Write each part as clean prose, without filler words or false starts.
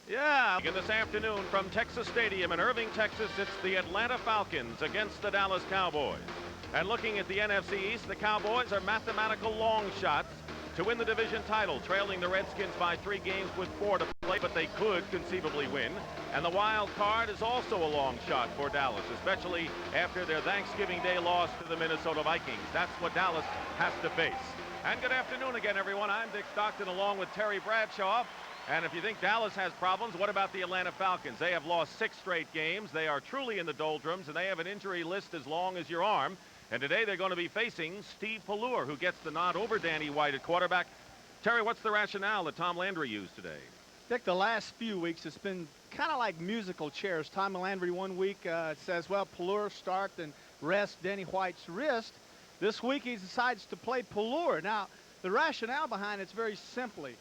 Yeah. And this afternoon from Texas Stadium in Irving, Texas, it's the Atlanta Falcons against the Dallas Cowboys. And looking at the NFC East, the Cowboys are mathematical long shots to win the division title, trailing the Redskins by 3 games with 4 to play, but they could conceivably win. And the wild card is also a long shot for Dallas, especially after their Thanksgiving Day loss to the Minnesota Vikings. That's what Dallas has to face. And good afternoon again, everyone. I'm Dick Stockton along with Terry Bradshaw. And if you think Dallas has problems, what about the Atlanta Falcons? They have lost 6 straight games. They are truly in the doldrums, and they have an injury list as long as your arm. And today they're going to be facing Steve Pallure, who gets the nod over Danny White at quarterback. Terry, what's the rationale that Tom Landry used today? Dick, the last few weeks it's been kind of like musical chairs. Tom Landry one week says, well, Pallure start and rest Danny White's wrist. This week he decides to play Pallure. Now, the rationale behind it's very simply.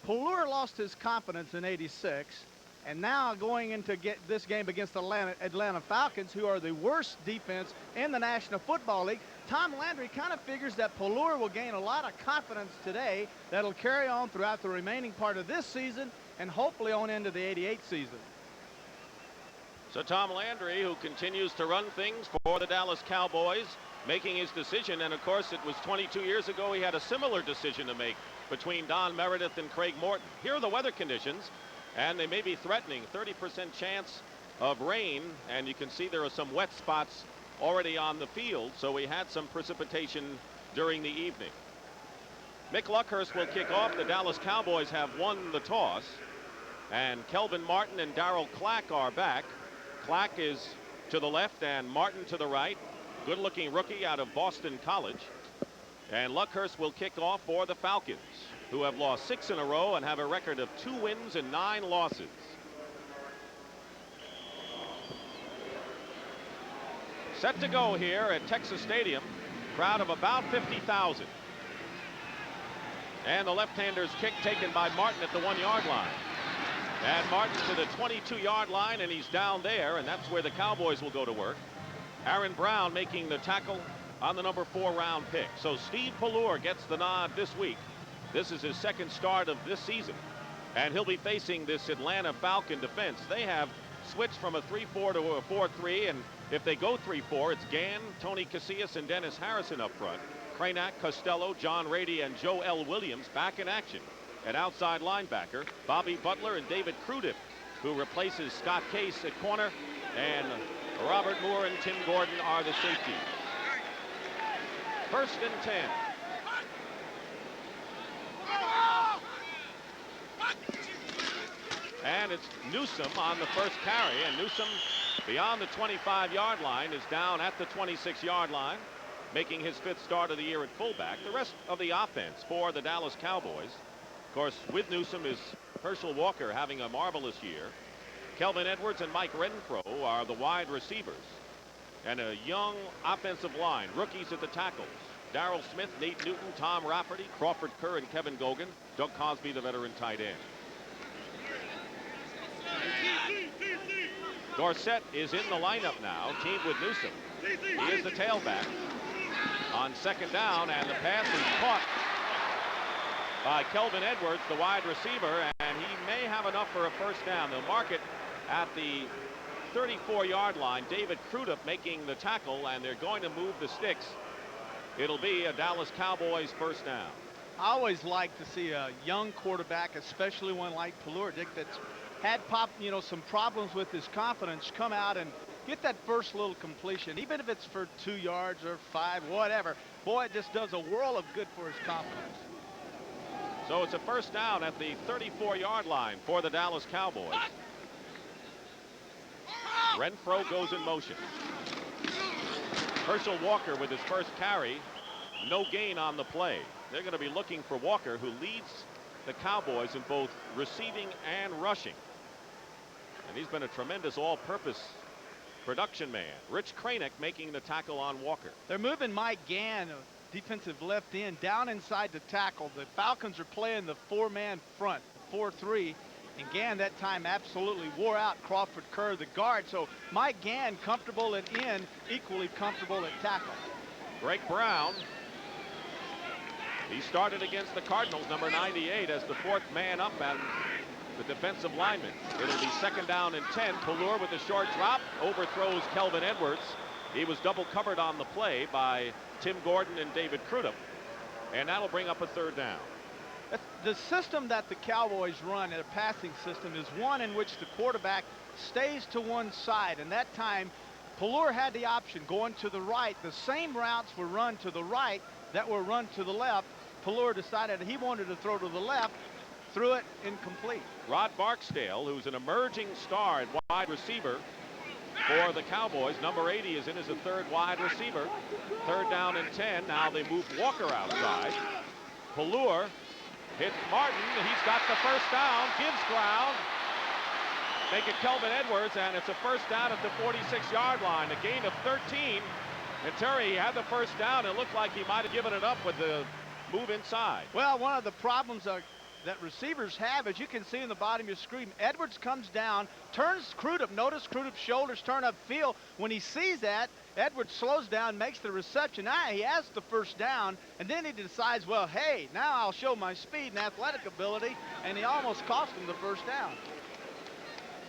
Pallure lost his confidence in '86, and now going into this game against the Atlanta Falcons, who are the worst defense in the National Football League, Tom Landry kind of figures that Pallure will gain a lot of confidence today that'll carry on throughout the remaining part of this season and hopefully on into the '88 season. So Tom Landry, who continues to run things for the Dallas Cowboys, making his decision, and of course it was 22 years ago he had a similar decision to make between Don Meredith and Craig Morton. Here are the weather conditions, and they may be threatening. 30% chance of rain, and you can see there are some wet spots already on the field, so we had some precipitation during the evening. Mick Luckhurst will kick off. The Dallas Cowboys have won the toss, and Kelvin Martin and Darryl Clack are back. Clack is to the left and Martin to the right. Good-looking rookie out of Boston College. And Luckhurst will kick off for the Falcons, who have lost 6 in a row and have a record of 2 wins and 9 losses. Set to go here at Texas Stadium. Crowd of about 50,000. And the left-hander's kick taken by Martin at the 1-yard line. And Martin to the 22-yard line, and he's down there, and that's where the Cowboys will go to work. Aaron Brown making the tackle on the number 4 round pick. So Steve Pallure gets the nod this week. This is his second start of this season, and he'll be facing this Atlanta Falcon defense. They have switched from a 3-4 to a 4-3, and if they go 3-4, it's Gann, Tony Casillas, and Dennis Harrison up front. Cranack, Costello, John Rady, and Joe L. Williams back in action. At outside linebacker, Bobby Butler and David Crudiff, who replaces Scott Case at corner, and Robert Moore and Tim Gordon are the safeties. 1st and 10. And it's Newsome on the first carry, and Newsome beyond the 25-yard line is down at the 26-yard line, making his 5th start of the year at fullback. The rest of the offense for the Dallas Cowboys, of course, with Newsome is Herschel Walker having a marvelous year. Kelvin Edwards and Mike Renfro are the wide receivers. And a young offensive line, rookies at the tackles. Darrell Smith, Nate Newton, Tom Rafferty, Crawford Kerr, and Kevin Gogan. Doug Cosby, the veteran tight end. Dorsett is in the lineup now, teamed with Newsome. He is the tailback. On 2nd down, and the pass is caught by Kelvin Edwards, the wide receiver, and he may have enough for a 1st down. They'll mark it at the 34-yard line. David Crudiff making the tackle, and they're going to move the sticks. It'll be a Dallas Cowboys 1st down. I always like to see a young quarterback, especially one like Pallure, Dick, that's had some problems with his confidence, come out and get that first little completion, even if it's for 2 yards or 5, whatever. Boy, it just does a world of good for his confidence. So it's a 1st down at the 34-yard line for the Dallas Cowboys. Renfro goes in motion. Herschel Walker with his first carry. No gain on the play. They're going to be looking for Walker, who leads the Cowboys in both receiving and rushing. And he's been a tremendous all-purpose production man. Rich Cranick making the tackle on Walker. They're moving Mike Gann, defensive left end, down inside the tackle. The Falcons are playing the 4-man front, 4-3. And Gann that time absolutely wore out Crawford Kerr, the guard. So Mike Gann comfortable at end, equally comfortable at tackle. Greg Brown. He started against the Cardinals, number 98, as the 4th man up, and the defensive lineman. It'll be 2nd down and 10. Pallure with a short drop overthrows Kelvin Edwards. He was double covered on the play by Tim Gordon and David Crudup. And that'll bring up a 3rd down. The system that the Cowboys run, a passing system, is one in which the quarterback stays to one side. And that time, Pallure had the option going to the right. The same routes were run to the right that were run to the left. Pallure decided he wanted to throw to the left, threw it incomplete. Rod Barksdale, who's an emerging star at wide receiver for the Cowboys. Number 80 is in as a 3rd wide receiver. 3rd down and 10. Now they move Walker outside. Pallure hit Martin. He's got the 1st down, gives ground. Make it Kelvin Edwards, and it's a 1st down at the 46-yard line. A gain of 13. And Terry, he had the 1st down. It looked like he might have given it up with the move inside. Well, one of the problems that receivers have, as you can see in the bottom of your screen, Edwards comes down, turns Crudup. Notice Crudup's shoulders turn upfield. When he sees that, Edwards slows down, makes the reception. Now he has the 1st down, and then he decides, well, hey, now I'll show my speed and athletic ability, and he almost cost him the 1st down.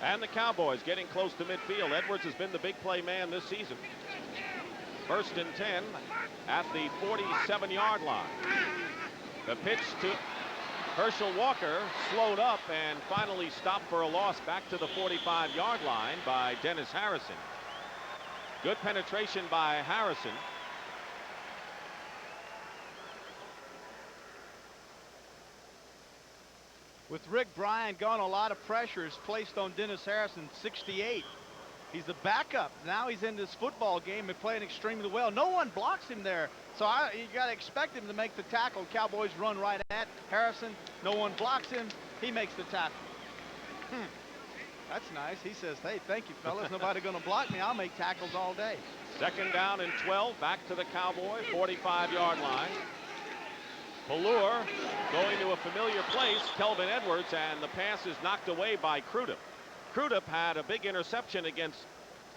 And the Cowboys getting close to midfield. Edwards has been the big play man this season. 1st and 10 at the 47-yard line. The pitch to Herschel Walker, slowed up and finally stopped for a loss back to the 45-yard line by Dennis Harrison. Good penetration by Harrison. With Rick Bryant gone, a lot of pressure is placed on Dennis Harrison, 68. He's the backup. Now he's in this football game and playing extremely well. No one blocks him there. So you got to expect him to make the tackle. Cowboys run right at Harrison. No one blocks him. He makes the tackle. That's nice. He says, hey, thank you, fellas. Nobody going to block me. I'll make tackles all day. 2nd down and 12. Back to the Cowboy 45-yard line. Pallure going to a familiar place, Kelvin Edwards, and the pass is knocked away by Crudup. Crudup had a big interception against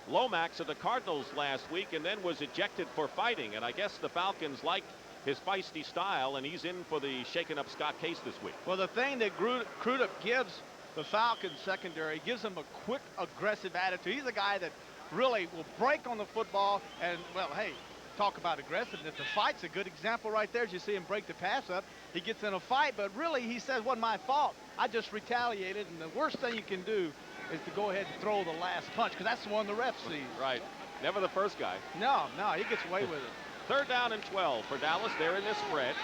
Lomax of the Cardinals last week and then was ejected for fighting. And I guess the Falcons like his feisty style, and he's in for the shaken up Scott Case this week. Well, the thing that Crudup gives the Falcons secondary, gives them a quick, aggressive attitude. He's a guy that really will break on the football and, well, hey, talk about aggressiveness. The fight's a good example right there. As you see him break the pass up, he gets in a fight, but really he says, wasn't my fault. I just retaliated, and the worst thing you can do is to go ahead and throw the last punch, because that's the one the ref sees. Right. Never the first guy. No, he gets away with it. 3rd down and 12 for Dallas. They're in this spread.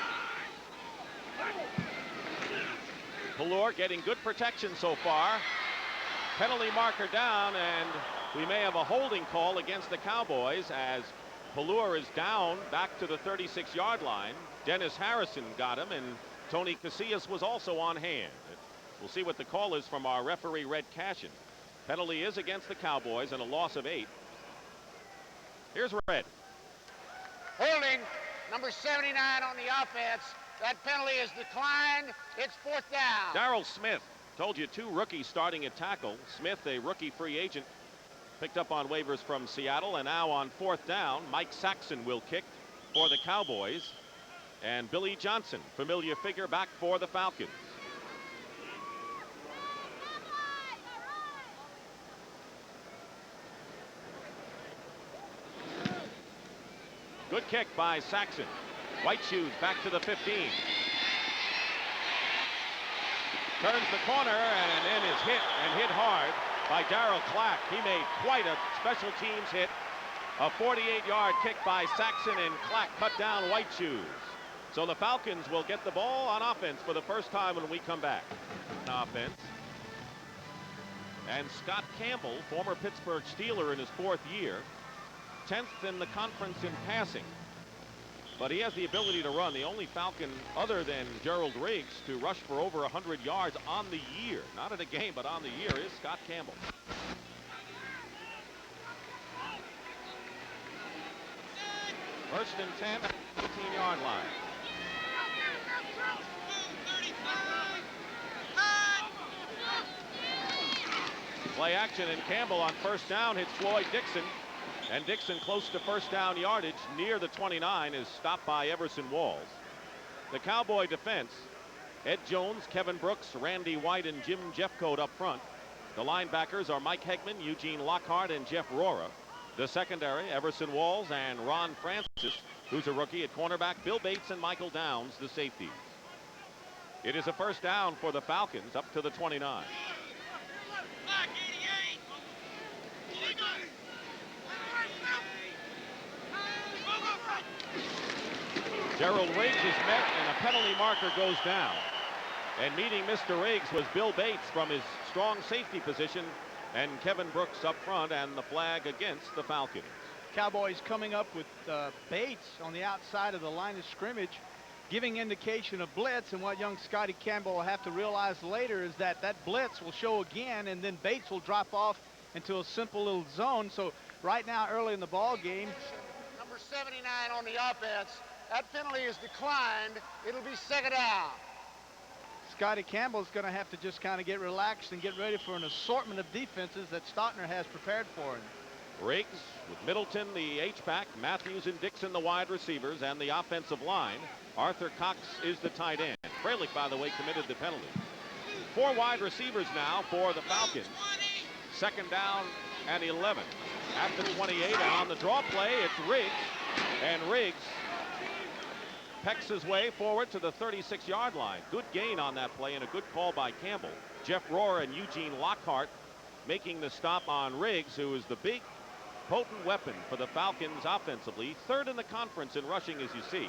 Pallure getting good protection so far. Penalty marker down, and we may have a holding call against the Cowboys as Pallure is down back to the 36-yard line. Dennis Harrison got him, and Tony Casillas was also on hand. We'll see what the call is from our referee, Red Cashin. Penalty is against the Cowboys and a loss of 8. Here's Red. Holding number 79 on the offense. That penalty is declined. It's 4th down. Darrell Smith, told you, 2 rookies starting at tackle. Smith, a rookie free agent, picked up on waivers from Seattle, and now on 4th down, Mike Saxon will kick for the Cowboys, and Billy Johnson, familiar figure, back for the Falcons. Good kick by Saxon. White shoes back to the 15. Turns the corner and then is hit hard by Darrell Clack. He made quite a special teams hit. A 48-yard kick by Saxon, and Clack cut down White shoes. So the Falcons will get the ball on offense for the first time when we come back. Offense. And Scott Campbell, former Pittsburgh Steeler in his 4th year, 10th in the conference in passing. But he has the ability to run. The only Falcon other than Gerald Riggs to rush for over 100 yards on the year. Not in a game, but on the year is Scott Campbell. First and 10 at the 15-yard line. Play action, and Campbell on 1st down hits Floyd Dixon. And Dixon close to 1st down yardage near the 29 is stopped by Everson Walls. The Cowboy defense Ed Jones, Kevin Brooks, Randy White, and Jim Jeffcoat up front. The linebackers are Mike Hegman, Eugene Lockhart, and Jeff Rora. The secondary, Everson Walls and Ron Francis, who's a rookie at cornerback, Bill Bates and Michael Downs, the safeties. It is a first down for the Falcons up to the 29. Gerald Riggs is met and a penalty marker goes down. And meeting Mr. Riggs was Bill Bates from his strong safety position, and Kevin Brooks up front, and the flag against the Falcons. Cowboys coming up with Bates on the outside of the line of scrimmage, giving indication of blitz. And what young Scotty Campbell will have to realize later is that that blitz will show again, and then Bates will drop off into a simple little zone. So right now, early in the ball game, number 79 on the offense. That penalty is declined. It'll be second down. Scotty Campbell's going to have to just kind of get relaxed and get ready for an assortment of defenses that Stautner has prepared for him. Riggs with Middleton, the H-back, Matthews and Dixon, the wide receivers, and the offensive line. Arthur Cox is the tight end. Freilich, by the way, committed the penalty. 4 wide receivers now for the Falcons. Second down and 11. At the 28, and on the draw play, it's Riggs. And Riggs pecks his way forward to the 36-yard line. Good gain on that play and a good call by Campbell. Jeff Rohr and Eugene Lockhart making the stop on Riggs, who is the big, potent weapon for the Falcons offensively. 3rd in the conference in rushing, as you see,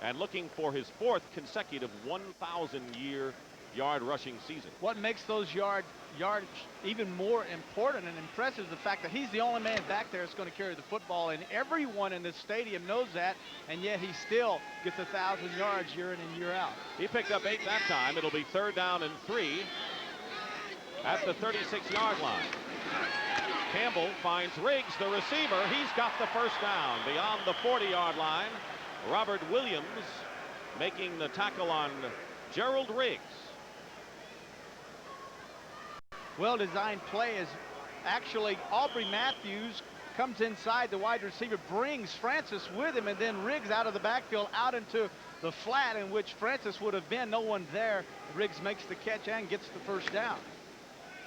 and looking for his 4th consecutive 1,000-yard rushing season. What makes those yards even more important and impressive is the fact that he's the only man back there that's going to carry the football, and everyone in this stadium knows that, and yet he still gets 1,000 yards year in and year out. He picked up 8 that time. It'll be 3rd down and 3 at the 36-yard line. Campbell finds Riggs, the receiver. He's got the first down beyond the 40-yard line. Robert Williams making the tackle on Gerald Riggs. Well-designed play is actually Aubrey Matthews comes inside the wide receiver, brings Francis with him, and then Riggs out of the backfield out into the flat in which Francis would have been. No one there. Riggs makes the catch and gets the first down.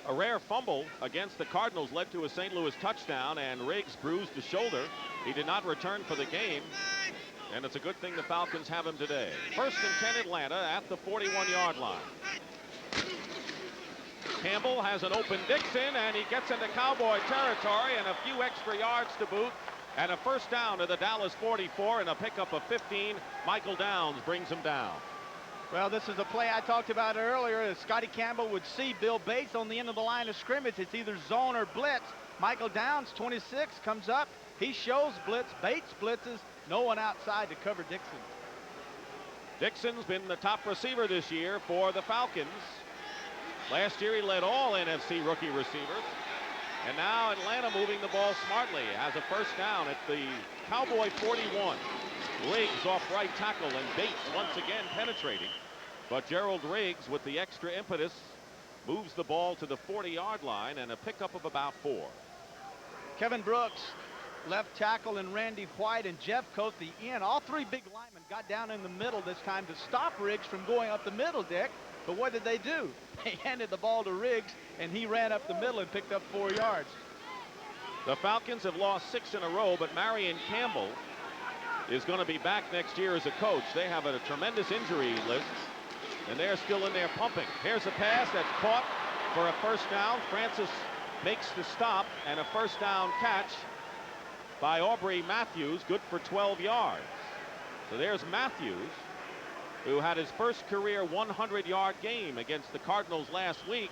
A rare fumble against the Cardinals led to a St. Louis touchdown, and Riggs bruised his shoulder. He did not return for the game, and it's a good thing the Falcons have him today. 1st and 10 Atlanta at the 41-yard line. Campbell has an open Dixon, and he gets into Cowboy territory, and a few extra yards to boot, and a first down to the Dallas 44 and a pickup of 15. Michael Downs brings him down. Well, this is a play I talked about earlier. Scotty Campbell would see Bill Bates on the end of the line of scrimmage. It's either zone or blitz. Michael Downs, 26, comes up. He shows blitz. Bates blitzes. No one outside to cover Dixon. Dixon's been the top receiver this year for the Falcons. Last year he led all NFC rookie receivers. And now Atlanta moving the ball smartly. Has a first down at the Cowboy 41. Riggs off right tackle, and Bates once again penetrating. But Gerald Riggs, with the extra impetus, moves the ball to the 40-yard line, and a pickup of about 4. Kevin Brooks, left tackle, and Randy White and Jeffcoat, the end. All 3 big linemen got down in the middle this time to stop Riggs from going up the middle, Dick. But what did they do? They handed the ball to Riggs, and he ran up the middle and picked up 4 yards. The Falcons have lost 6 in a row, but Marion Campbell is going to be back next year as a coach. They have a tremendous injury list, and they're still in there pumping. Here's a pass that's caught for a first down. Francis makes the stop, and a first down catch by Aubrey Matthews, good for 12 yards. So there's Matthews, who had his first career 100-yard game against the Cardinals last week,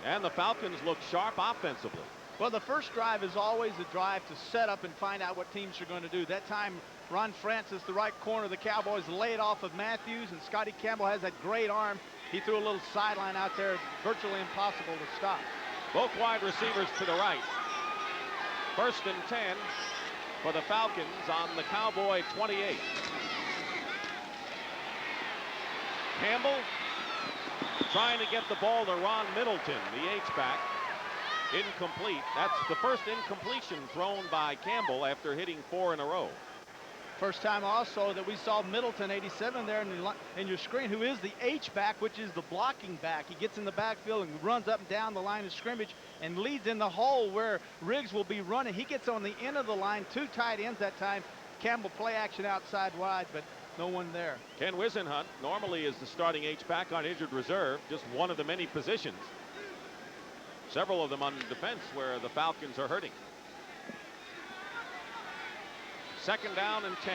and the Falcons look sharp offensively. Well, the first drive is always a drive to set up and find out what teams are going to do. That time, Ron Francis, the right corner of the Cowboys, laid off of Matthews, and Scotty Campbell has that great arm. He threw a little sideline out there, virtually impossible to stop. Both wide receivers to the right. 1st and 10 for the Falcons on the Cowboy 28. Campbell trying to get the ball to Ron Middleton, the H-back. Incomplete. That's the first incompletion thrown by Campbell after hitting 4 in a row. First time also that we saw Middleton, 87, there in your screen, who is the H-back, which is the blocking back. He gets in the backfield and runs up and down the line of scrimmage and leads in the hole where Riggs will be running. He gets on the end of the line, 2 tight ends that time. Campbell play action outside wide, but no one there. Ken Wisenhunt normally is the starting H-back on injured reserve, just one of the many positions. Several of them on defense where the Falcons are hurting. Second down and 10.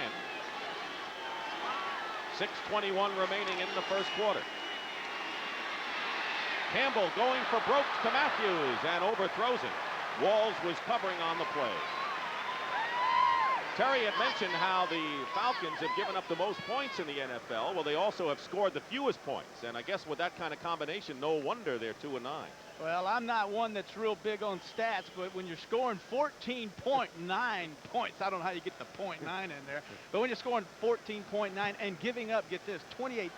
6:21 remaining in the first quarter. Campbell going for broke to Matthews and overthrows him. Walls was covering on the play. Terry had mentioned how the Falcons have given up the most points in the NFL. Well, they also have scored the fewest points. And I guess with that kind of combination, no wonder they're 2-9. Well, I'm not one that's real big on stats, but when you're scoring 14.9 points, I don't know how you get the .9 in there, but when you're scoring 14.9 and giving up, get this, 28.9,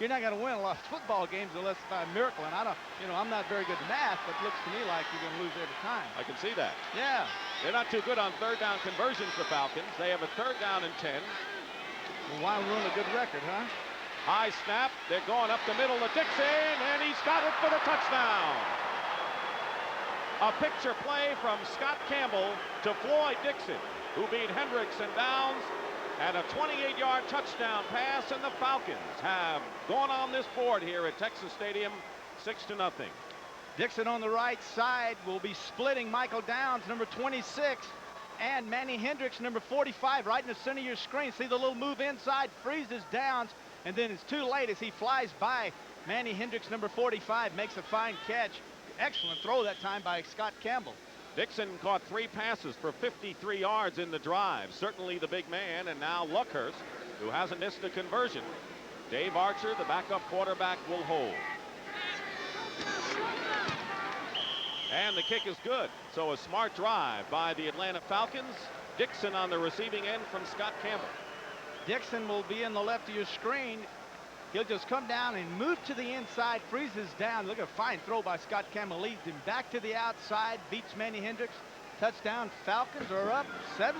you're not going to win a lot of football games unless by a miracle. And I don't, I'm not very good at math, but it looks to me like you're going to lose every time. I can see that. Yeah. They're not too good on third down conversions, the Falcons. They have a third down and 10. Well, why ruin a good record, huh? High snap. They're going up the middle to Dixon, and he's got it for the touchdown. A picture play from Scott Campbell to Floyd Dixon, who beat Hendricks and Downs, and a 28-yard touchdown pass, and the Falcons have gone on this board here at Texas Stadium, 6-0. Dixon on the right side will be splitting Michael Downs, number 26, and Manny Hendricks, number 45, right in the center of your screen. See the little move inside, freezes Downs, and then it's too late as he flies by. Manny Hendricks, number 45, makes a fine catch. Excellent throw that time by Scott Campbell. Dixon caught 3 passes for 53 yards in the drive. Certainly the big man, and now Luckhurst, who hasn't missed a conversion. Dave Archer, the backup quarterback, will hold. And the kick is good. So a smart drive by the Atlanta Falcons. Dixon on the receiving end from Scott Campbell. Dixon will be in the left of your screen. He'll just come down and move to the inside, freezes down. Look at a fine throw by Scott Campbell. Leads him back to the outside, beats Manny Hendricks. Touchdown. Falcons are up 7-0.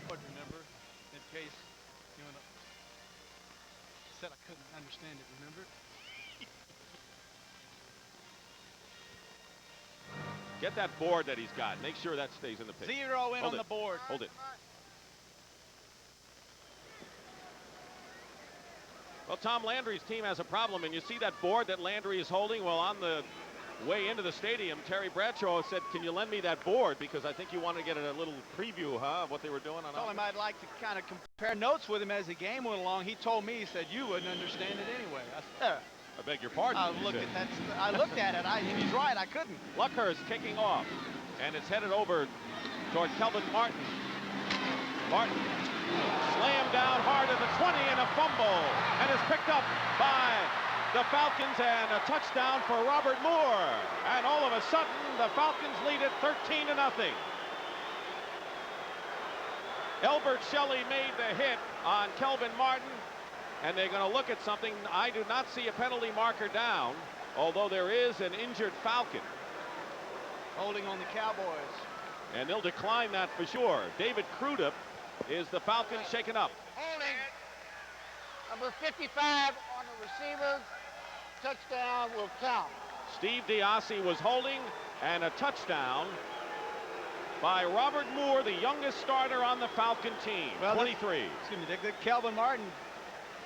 Remember, in case you said I couldn't understand it, remember? Get that board that he's got. Make sure that stays in the picture. 0 in on the board. Hold it. Well, Tom Landry's team has a problem, and you see that board that Landry is holding? Well, on the way into the stadium, Terry Bradshaw said, can you lend me that board? Because I think you want to get a little preview, of what they were doing on I told him I'd like to kind of compare notes with him as the game went along. He told me, he said, you wouldn't understand it anyway. I said, I beg your pardon. I looked at it, and he's right, I couldn't. Luckhurst kicking off, and it's headed over toward Kelvin Martin. Martin slammed down hard at the 20 and a fumble, and is picked up by the Falcons, and a touchdown for Robert Moore. And all of a sudden, the Falcons lead it 13-0. Elbert Shelley made the hit on Kelvin Martin. And they're going to look at something. I do not see a penalty marker down, although there is an injured Falcon. Holding on the Cowboys. And they'll decline that for sure. David Crudup is the Falcon shaken up. Holding. Number 55 on the receiver. Touchdown will count. Steve Diassi was holding, and a touchdown by Robert Moore, the youngest starter on the Falcon team, well, 23. Kelvin Martin.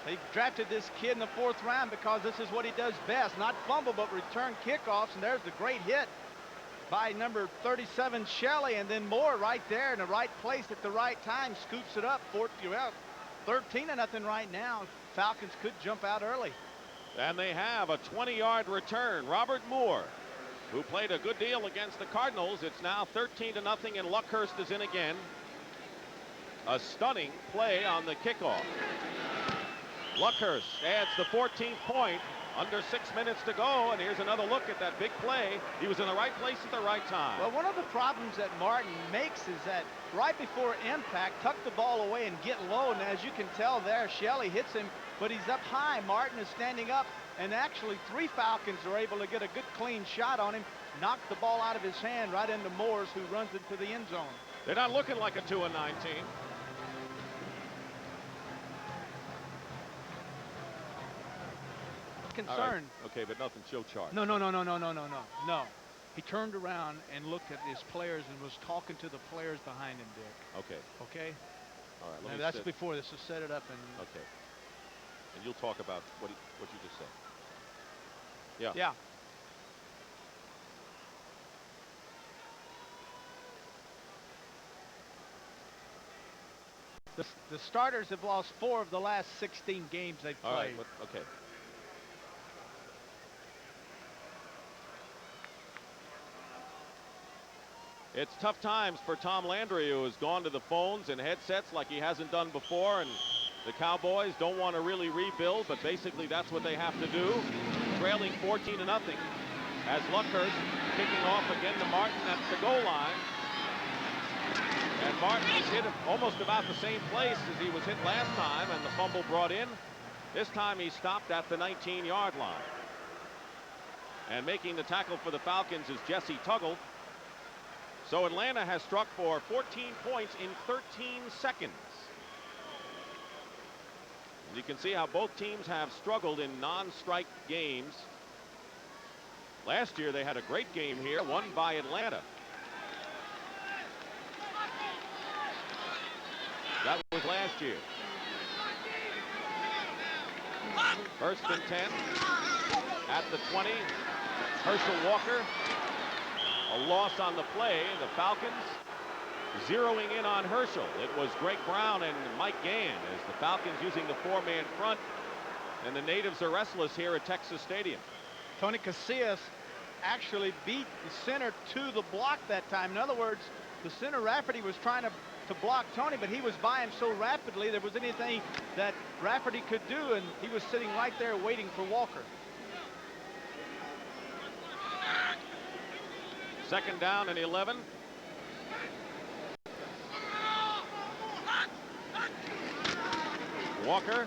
They drafted this kid in the 4th round because this is what he does best. Not fumble, but return kickoffs. And there's the great hit by number 37, Shelley. And then Moore right there in the right place at the right time. Scoops it up. 13-0 right now. Falcons could jump out early. And they have a 20-yard return. Robert Moore, who played a good deal against the Cardinals. It's now 13-0, and Luckhurst is in again. A stunning play on the kickoff. Luckhurst adds the 14th point. Under 6 minutes to go, and here's another look at that big play. He was in the right place at the right time. Well, one of the problems that Martin makes is that right before impact, tuck the ball away and get low. And as you can tell there, Shelley hits him, but he's up high. Martin is standing up, and actually 3 Falcons are able to get a good clean shot on him, knock the ball out of his hand right into Morris, who runs into the end zone. They're not looking like a 2-19. Concern. Right. Okay, but nothing show chart. No. He turned around and looked at his players and was talking to the players behind him, Dick. Okay. Okay? All right. Now, that's before this. So set it up and. Okay. And you'll talk about what you just said. Yeah. Yeah. The starters have lost 4 of the last 16 games they've played. All right. Okay. It's tough times for Tom Landry, who has gone to the phones and headsets like he hasn't done before, and the Cowboys don't want to really rebuild, but basically that's what they have to do. Trailing 14-0 as Luckhurst kicking off again to Martin at the goal line. And Martin is hit almost about the same place as he was hit last time, and the fumble brought in. This time he stopped at the 19-yard line. And making the tackle for the Falcons is Jesse Tuggle. So Atlanta has struck for 14 points in 13 seconds. And you can see how both teams have struggled in non-strike games. Last year they had a great game here, won by Atlanta. That was last year. First and 10 at the 20. Herschel Walker. A loss on the play. The Falcons zeroing in on Herschel. It was Greg Brown and Mike Gann as the Falcons using the 4-man front. And the natives are restless here at Texas Stadium. Tony Casillas actually beat the center to the block that time. In other words, the center Rafferty was trying to block Tony, but he was by him so rapidly there was anything that Rafferty could do, and he was sitting right there waiting for Walker. Second down and 11. Walker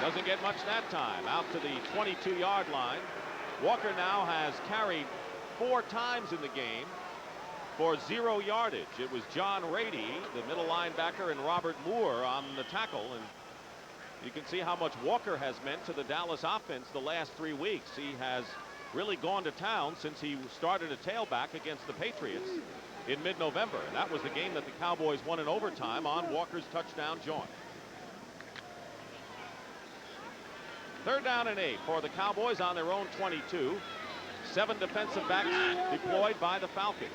doesn't get much that time. Out to the 22-yard line. Walker now has carried 4 times in the game for 0 yardage. It was John Rady, the middle linebacker, and Robert Moore on the tackle. And you can see how much Walker has meant to the Dallas offense the last 3 weeks. He has really gone to town since he started a tailback against the Patriots in mid-November. And that was the game that the Cowboys won in overtime on Walker's touchdown jaunt. Third down and 8 for the Cowboys on their own 22. 7 defensive backs deployed by the Falcons.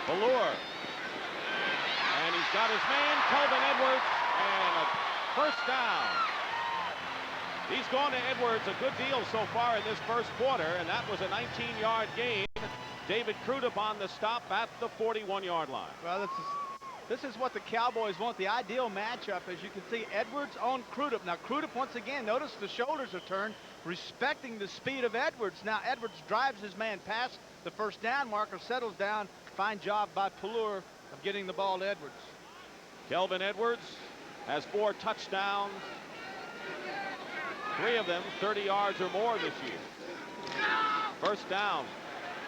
Ballure. And he's got his man, Kelvin Edwards, and a first down. He's gone to Edwards a good deal so far in this first quarter, and that was a 19-yard gain. David Crudup on the stop at the 41-yard line. Well, this is what the Cowboys want, the ideal matchup. As you can see, Edwards on Crudup. Now, Crudup, once again, notice the shoulders are turned, respecting the speed of Edwards. Now, Edwards drives his man past the first down marker, settles down. Fine job by Pallure of getting the ball to Edwards. Kelvin Edwards has 4 touchdowns, 3 of them 30 yards or more this year. First down,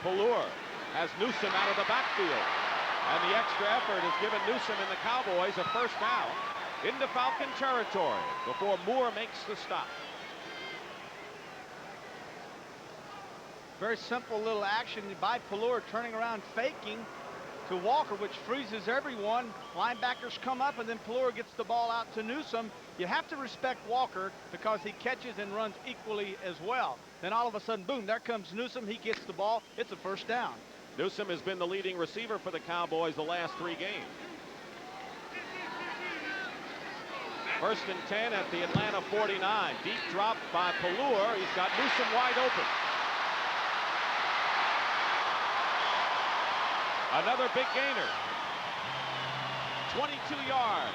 Pallure has Newsome out of the backfield. And the extra effort has given Newsome and the Cowboys a first down into Falcon territory before Moore makes the stop. Very simple little action by Pallure, turning around, faking to Walker, which freezes everyone. Linebackers come up, and then Pallure gets the ball out to Newsome. You have to respect Walker because he catches and runs equally as well. Then all of a sudden, boom, there comes Newsome. He gets the ball. It's a first down. Newsome has been the leading receiver for the Cowboys the last 3 games. First and 10 at the Atlanta 49. Deep drop by Pallure. He's got Newsome wide open. Another big gainer. 22 yards.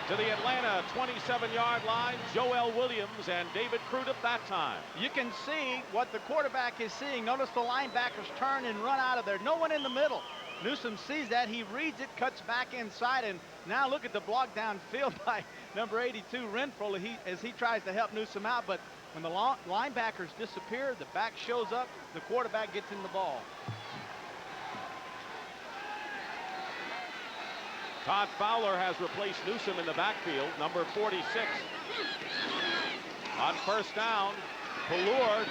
To the Atlanta 27-yard line, Joel Williams and David Crudup that time. You can see what the quarterback is seeing. Notice the linebackers turn and run out of there. No one in the middle. Newsome sees that. He reads it, cuts back inside, and now look at the block downfield by number 82, Renfro, as he tries to help Newsome out. But when the linebackers disappear, the back shows up, the quarterback gets in the ball. Todd Fowler has replaced Newsome in the backfield, number 46. On first down, Pallure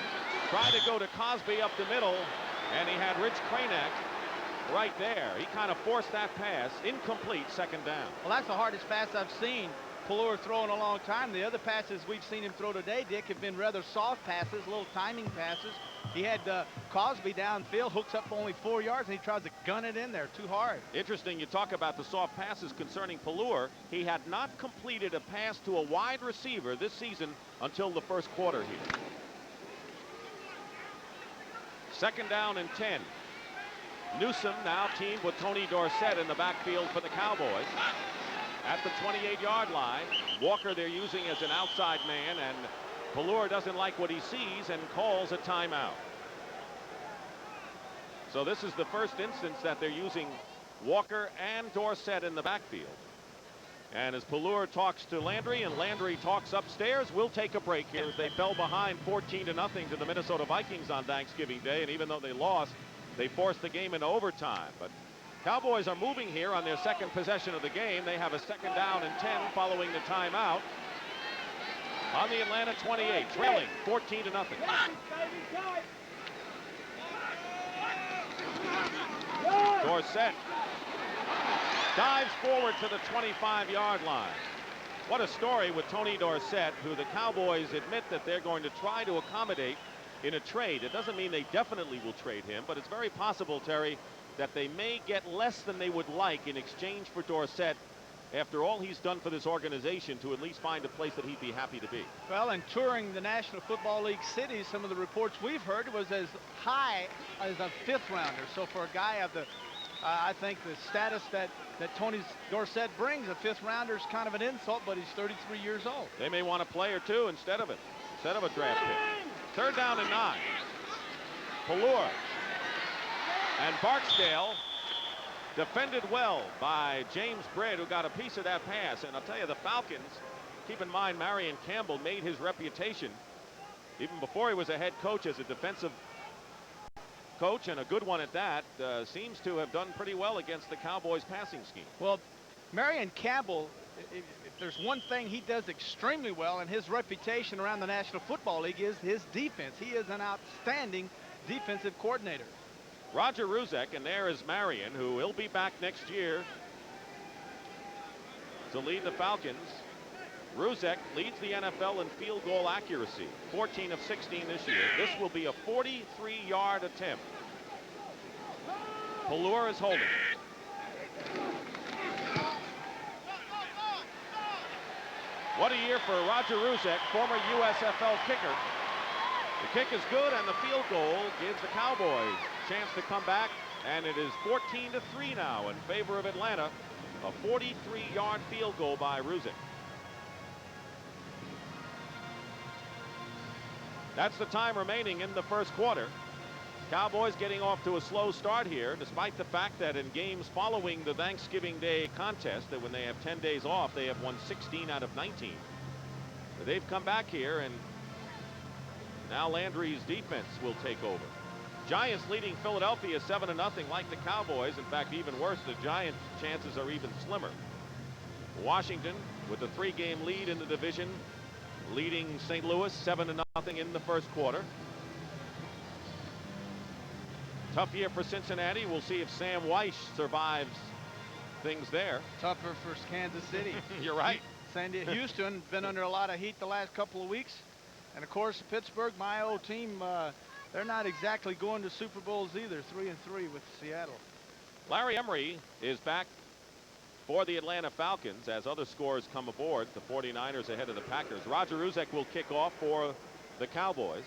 tried to go to Cosby up the middle, and he had Rich Cranack right there. He kind of forced that pass. Incomplete, second down. Well, that's the hardest pass I've seen Pallure throw in a long time. The other passes we've seen him throw today, Dick, have been rather soft passes, little timing passes. He had Cosby downfield, hooks up only 4 yards, and he tries to gun it in there too hard. Interesting, you talk about the soft passes concerning Pallure. He had not completed a pass to a wide receiver this season until the first quarter here. Second down and 10. Newsome now teamed with Tony Dorsett in the backfield for the Cowboys. At the 28-yard line, Walker they're using as an outside man, and Pallure doesn't like what he sees and calls a timeout. So this is the first instance that they're using Walker and Dorsett in the backfield. And as Pallure talks to Landry and Landry talks upstairs, we'll take a break here as they fell behind 14-0 to the Minnesota Vikings on Thanksgiving Day. And even though they lost, they forced the game into overtime. But Cowboys are moving here on their second possession of the game. They have a second down and 10 following the timeout. On the Atlanta 28, trailing 14-0. Dorsett dives forward to the 25-yard line. What a story with Tony Dorsett, who the Cowboys admit that they're going to try to accommodate in a trade. It doesn't mean they definitely will trade him, but it's very possible, Terry, that they may get less than they would like in exchange for Dorsett after all he's done for this organization, to at least find a place that he'd be happy to be. Well, and touring the National Football League cities, some of the reports we've heard was as high as a fifth rounder. So for a guy of the, I think the status that Tony Dorsett brings, a fifth rounder is kind of an insult, but he's 33 years old. They may want a player too instead of a draft pick. Third down and 9. Pallure and Barksdale defended well by James Britt, who got a piece of that pass. And I'll tell you, the Falcons, keep in mind, Marion Campbell made his reputation even before he was a head coach as a defensive coach, and a good one at that. Seems to have done pretty well against the Cowboys passing scheme. Well, Marion Campbell, if there's one thing he does extremely well, and his reputation around the National Football League, is his defense. He is an outstanding defensive coordinator. Roger Ruzek, and there is Marion, who will be back next year to lead the Falcons. Ruzek leads the NFL in field goal accuracy, 14 of 16 this year. This will be a 43-yard attempt. Pallure is holding. What a year for Roger Ruzek, former USFL kicker. The kick is good, and the field goal gives the Cowboys a chance to come back, and it is 14-3 now in favor of Atlanta. A 43-yard field goal by Ruzek. That's the time remaining in the first quarter. Cowboys getting off to a slow start here, despite the fact that in games following the Thanksgiving Day contest, that when they have 10 days off, they have won 16 out of 19. But they've come back here, and now Landry's defense will take over. Giants leading Philadelphia 7-0 like the Cowboys. In fact, even worse, the Giants' chances are even slimmer. Washington with a 3-game lead in the division, leading St. Louis 7-0 in the first quarter. Tough year for Cincinnati. We'll see if Sam Weiss survives things there. Tougher for Kansas City. You're right. Houston been under a lot of heat the last couple of weeks. And of course, Pittsburgh, my old team, they're not exactly going to Super Bowls either. 3-3 with Seattle. Larry Emery is back for the Atlanta Falcons as other scores come aboard. The 49ers ahead of the Packers. Roger Ruzek will kick off for the Cowboys.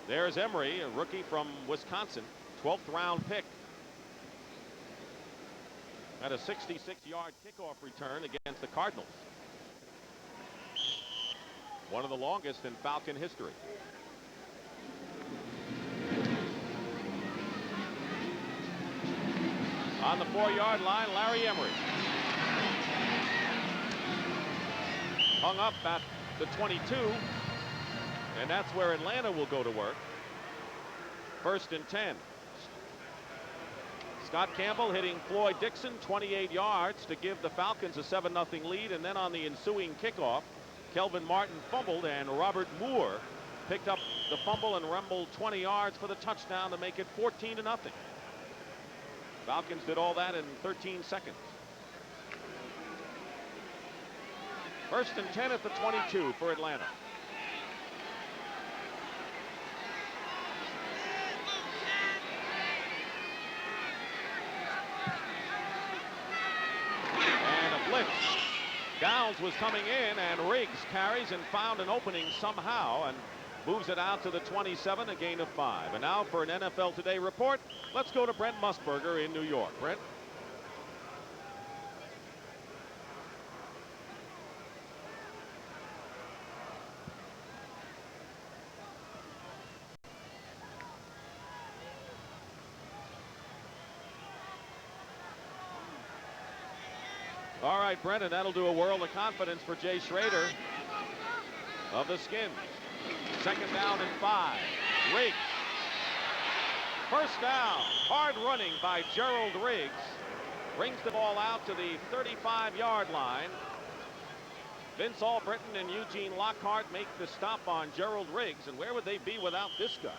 There's Emery, a rookie from Wisconsin, 12th round pick. Had a 66-yard kickoff return against the Cardinals. One of the longest in Falcon history. On the 4-yard line, Larry Emery. Hung up at the 22, and that's where Atlanta will go to work. 1st and 10. Scott Campbell hitting Floyd Dixon 28 yards to give the Falcons a 7-0 lead, and then on the ensuing kickoff, Kelvin Martin fumbled and Robert Moore picked up the fumble and rumbled 20 yards for the touchdown to make it 14-0. Falcons did all that in 13 seconds. 1st and 10 at the 22 for Atlanta. And a blitz. Downs was coming in, and Riggs carries and found an opening somehow and moves it out to the 27, a gain of 5. And now for an NFL Today report, let's go to Brent Musburger in New York. Brent? All right, Brendan, that'll do a world of confidence for Jay Schrader of the Skins. 2nd down and 5. Riggs. 1st down. Hard running by Gerald Riggs. Brings the ball out to the 35-yard line. Vince Albritton and Eugene Lockhart make the stop on Gerald Riggs, and where would they be without this guy?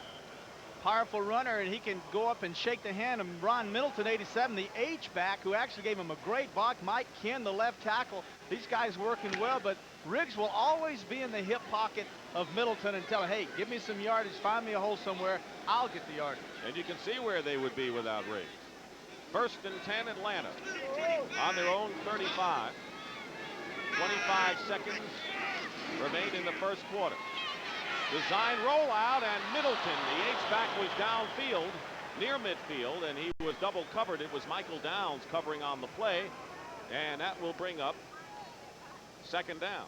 Powerful runner, and he can go up and shake the hand of Ron Middleton, 87, the H-back, who actually gave him a great block. Mike Ken, the left tackle. These guys working well, but Riggs will always be in the hip pocket of Middleton and tell him, hey, give me some yardage, find me a hole somewhere, I'll get the yardage. And you can see where they would be without Riggs. 1st and 10, Atlanta. On their own 35. 25 seconds remain in the 1st quarter. Design rollout, and Middleton, the H-back, was downfield near midfield, and he was double covered. It was Michael Downs covering on the play, and that will bring up 2nd down.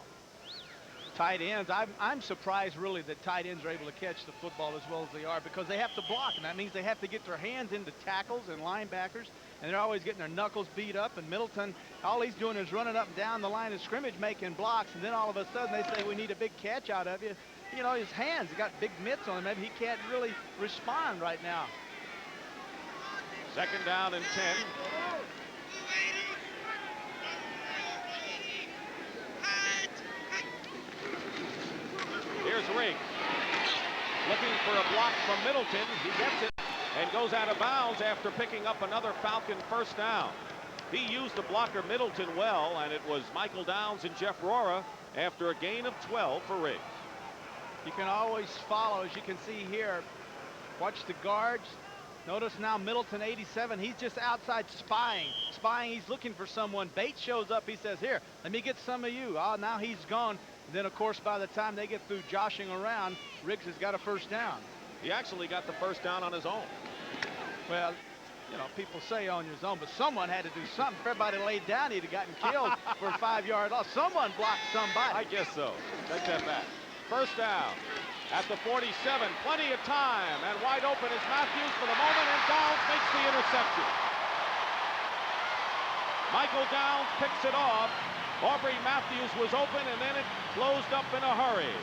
Tight ends, I'm surprised really that tight ends are able to catch the football as well as they are, because they have to block, and that means they have to get their hands into tackles and linebackers, and they're always getting their knuckles beat up. And Middleton, all he's doing is running up and down the line of scrimmage making blocks, and then all of a sudden they say we need a big catch out of you. You know, his hands, he got big mitts on him. Maybe he can't really respond right now. 2nd down and 10. Here's Riggs. Looking for a block from Middleton. He gets it and goes out of bounds after picking up another Falcon 1st down. He used the blocker Middleton well, and it was Michael Downs and Jeff Rora after a gain of 12 for Riggs. You can always follow, as you can see here. Watch the guards. Notice now Middleton, 87, he's just outside spying. He's looking for someone. Bates shows up. He says, here, let me get some of you. Oh, now he's gone. And then, of course, by the time they get through joshing around, Riggs has got a 1st down. He actually got the 1st down on his own. Well, you know, people say on his own, but someone had to do something. If everybody laid down, he'd have gotten killed for a 5-yard loss. Someone blocked somebody. I guess so. Take that back. 1st down at the 47. Plenty of time, and wide open is Matthews for the moment, and Downs makes the interception. Michael Downs picks it off. Aubrey Matthews was open, and then it closed up in a hurry.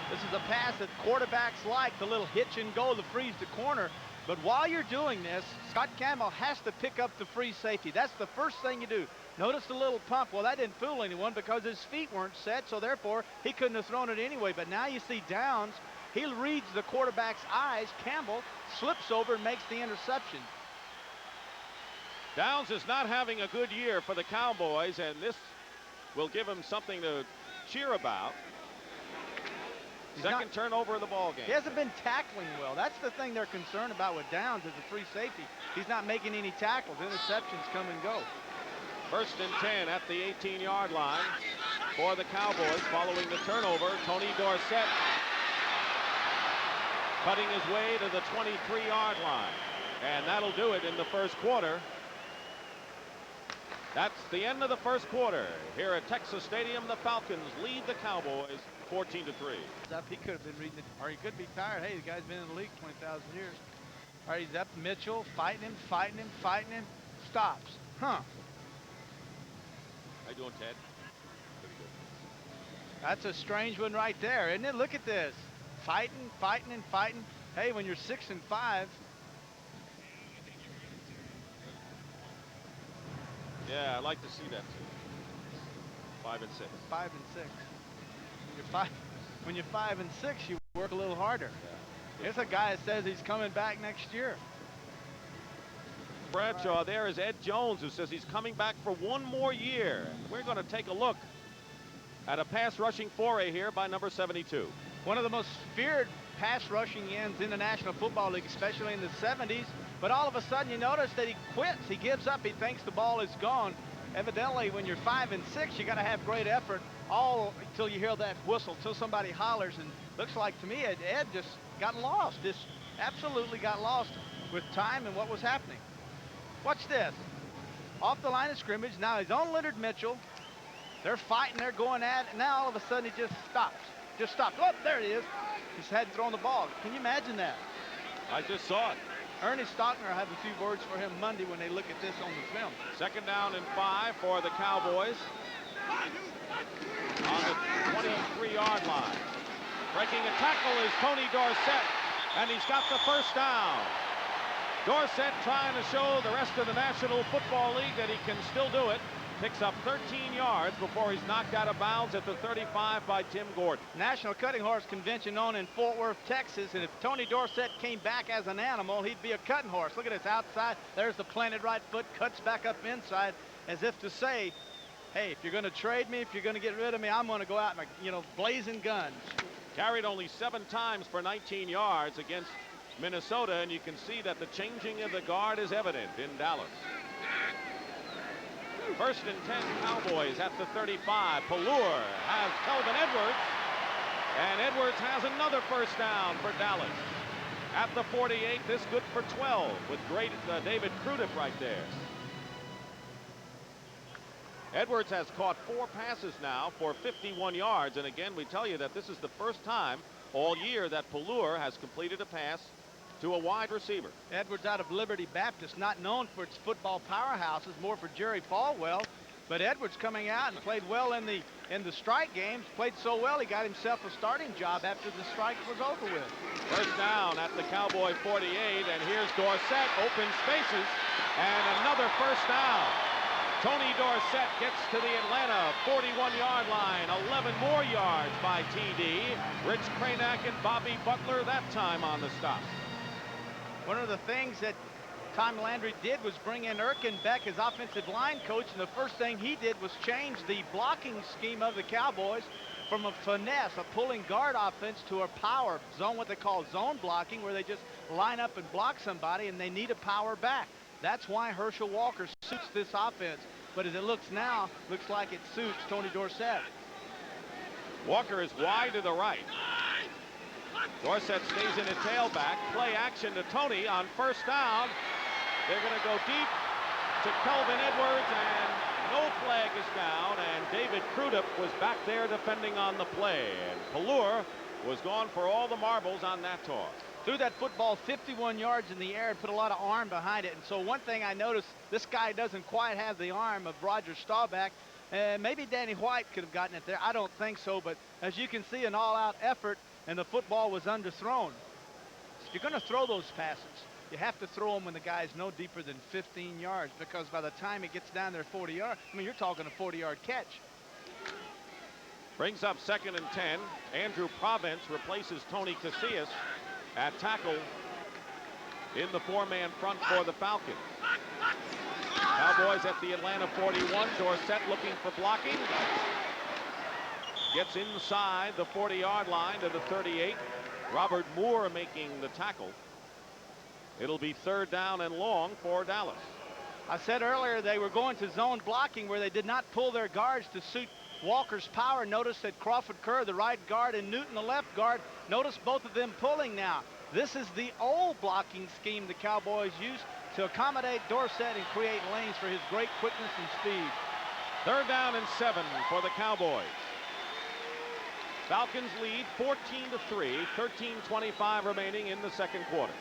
This is a pass that quarterbacks like, the little hitch and go, the freeze to corner. But while you're doing this, Scott Campbell has to pick up the free safety. That's the first thing you do. Notice the little pump. Well, that didn't fool anyone because his feet weren't set, so therefore he couldn't have thrown it anyway. But now you see Downs. He reads the quarterback's eyes. Campbell slips over and makes the interception. Downs is not having a good year for the Cowboys, and this will give him something to cheer about. Second turnover of the ball game. He hasn't been tackling well. That's the thing they're concerned about with Downs, is the free safety. He's not making any tackles. Interceptions come and go. 1st and 10 at the 18-yard line for the Cowboys following the turnover. Tony Dorsett cutting his way to the 23-yard line. And that'll do it in the 1st quarter. That's the end of the 1st quarter. Here at Texas Stadium, the Falcons lead the Cowboys 14-3. He could have been reading it, or he could be tired. Hey, the guy's been in the league 20,000 years. All right, he's up. Mitchell fighting him, fighting him, fighting him. Stops. Huh. How you doing, Ted? Pretty good. That's a strange one right there, isn't it? Look at this. Fighting, fighting, and fighting. Hey, when you're 6-5. Yeah, I'd like to see that too. 5 and 6. 5 and 6. When you're 5 and 6, you work a little harder. Yeah. Here's a guy that says he's coming back next year. Bradshaw, there is Ed Jones, who says he's coming back for one more year. We're going to take a look at a pass rushing foray here by number 72. One of the most feared pass rushing ends in the National Football League, especially in the 70s. But all of a sudden, you notice that he quits. He gives up. He thinks the ball is gone. Evidently, when you're 5 and 6, you got to have great effort all until you hear that whistle, until somebody hollers. And looks like to me, Ed just got lost. Just absolutely got lost with time and what was happening. Watch this. Off the line of scrimmage. Now he's on Leonard Mitchell. They're fighting. They're going at it. Now all of a sudden he just stops. Just stops. Oh, there it is. He's hadn't thrown the ball. Can you imagine that? I just saw it. Ernie Stockner will have a few words for him Monday when they look at this on the film. 2nd down and 5 for the Cowboys. On the 23-yard line. Breaking a tackle is Tony Dorsett, and he's got the first down. Dorsett trying to show the rest of the National Football League that he can still do it. Picks up 13 yards before he's knocked out of bounds at the 35 by Tim Gordon. National Cutting Horse Convention on in Fort Worth, Texas, and if Tony Dorsett came back as an animal, he'd be a cutting horse. Look at this outside. There's the planted right foot, cuts back up inside, as if to say, hey, if you're going to trade me, if you're going to get rid of me, I'm going to go out and, blazing guns. Carried only 7 times for 19 yards against Minnesota, and you can see that the changing of the guard is evident in Dallas. 1st and 10 Cowboys at the 35. Pallure has Kelvin Edwards, and Edwards has another first down for Dallas. At the 48, this good for 12 with great David Crudup right there. Edwards has caught 4 passes now for 51 yards, and again we tell you that this is the first time all year that Pallure has completed a pass to a wide receiver. Edwards out of Liberty Baptist, not known for its football powerhouses, more for Jerry Falwell. But Edwards coming out and played well in the strike games. Played so well he got himself a starting job after the strike was over with. First down at the Cowboy 48, and here's Dorsett, open spaces, and another first down. Tony Dorsett gets to the Atlanta 41-yard line, 11 more yards by TD. Rich Cranack and Bobby Butler that time on the stop. One of the things that Tom Landry did was bring in Erkenbeck as offensive line coach, and the first thing he did was change the blocking scheme of the Cowboys from a finesse, a pulling guard offense, to a power zone, what they call zone blocking, where they just line up and block somebody and they need a power back. That's why Herschel Walker suits this offense. But as it looks now, looks like it suits Tony Dorsett. Walker is wide to the right. Dorsett stays in a tailback. Play action to Tony on first down. They're going to go deep to Kelvin Edwards, and no flag is down, and David Crudup was back there defending on the play. And Pallure was gone for all the marbles on that toss. Threw that football 51 yards in the air and put a lot of arm behind it. And so one thing I noticed, this guy doesn't quite have the arm of Roger Staubach. Maybe Danny White could have gotten it there. I don't think so, but as you can see, an all-out effort, and the football was underthrown. If you're going to throw those passes, you have to throw them when the guy's no deeper than 15 yards, because by the time it gets down there 40 yards, I mean, you're talking a 40-yard catch. Brings up 2nd and 10. Andrew Province replaces Tony Casillas at tackle in the 4-man front for the Falcons. Cowboys at the Atlanta 41. Dorsett looking for blocking. Gets inside the 40-yard line to the 38. Robert Moore making the tackle. It'll be 3rd down and long for Dallas. I said earlier they were going to zone blocking where they did not pull their guards to suit Walker's power. Notice that Crawford Kerr, the right guard, and Newton, the left guard. Notice both of them pulling now. This is the old blocking scheme the Cowboys used to accommodate Dorsett and create lanes for his great quickness and speed. 3rd down and 7 for the Cowboys. Falcons lead 14-3, 13:25 remaining in the second quarter.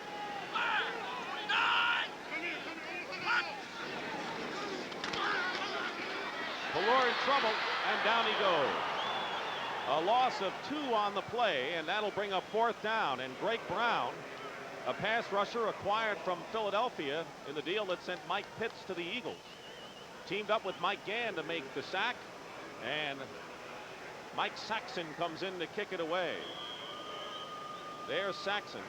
trouble, and down he goes. A loss of 2 on the play, and that'll bring up 4th down. And Greg Brown, a pass rusher acquired from Philadelphia in the deal that sent Mike Pitts to the Eagles, teamed up with Mike Gann to make the sack, and Mike Saxon comes in to kick it away. There's Saxon.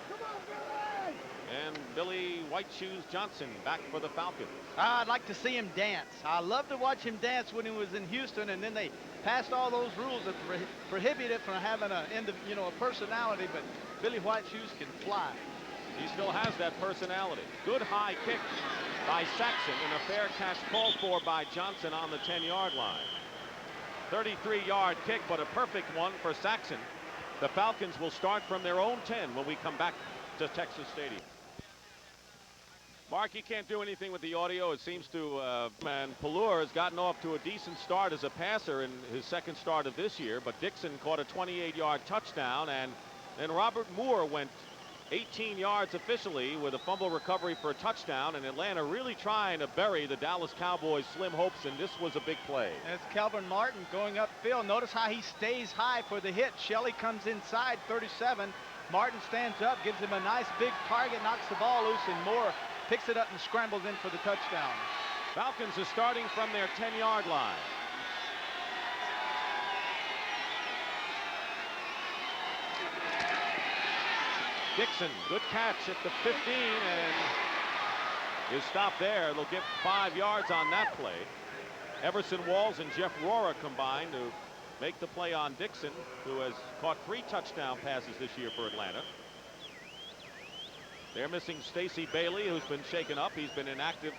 And Billy White Shoes Johnson back for the Falcons. I'd like to see him dance. I love to watch him dance when he was in Houston, and then they passed all those rules that prohibit it from having a personality, but Billy White Shoes can fly. He still has that personality. Good high kick by Saxon, and a fair catch called for by Johnson on the 10-yard line. 33-yard kick, but a perfect one for Saxon. The Falcons will start from their own 10 when we come back to Texas Stadium. Mark, you can't do anything with the audio. It seems to, and Pelluer has gotten off to a decent start as a passer in his second start of this year, but Dixon caught a 28-yard touchdown, and then Robert Moore went 18 yards officially with a fumble recovery for a touchdown, and Atlanta really trying to bury the Dallas Cowboys' slim hopes, and this was a big play. That's Calvin Martin going upfield. Notice how he stays high for the hit. Shelley comes inside 37. Martin stands up, gives him a nice big target, knocks the ball loose, and Moore picks it up and scrambles in for the touchdown. Falcons are starting from their 10-yard line. Dixon, good catch at the 15, and is stopped there. They'll get 5 yards on that play. Everson Walls and Jeff Rora combined to make the play on Dixon, who has caught 3 touchdown passes this year for Atlanta. They're missing Stacey Bailey, who's been shaken up. He's been inactive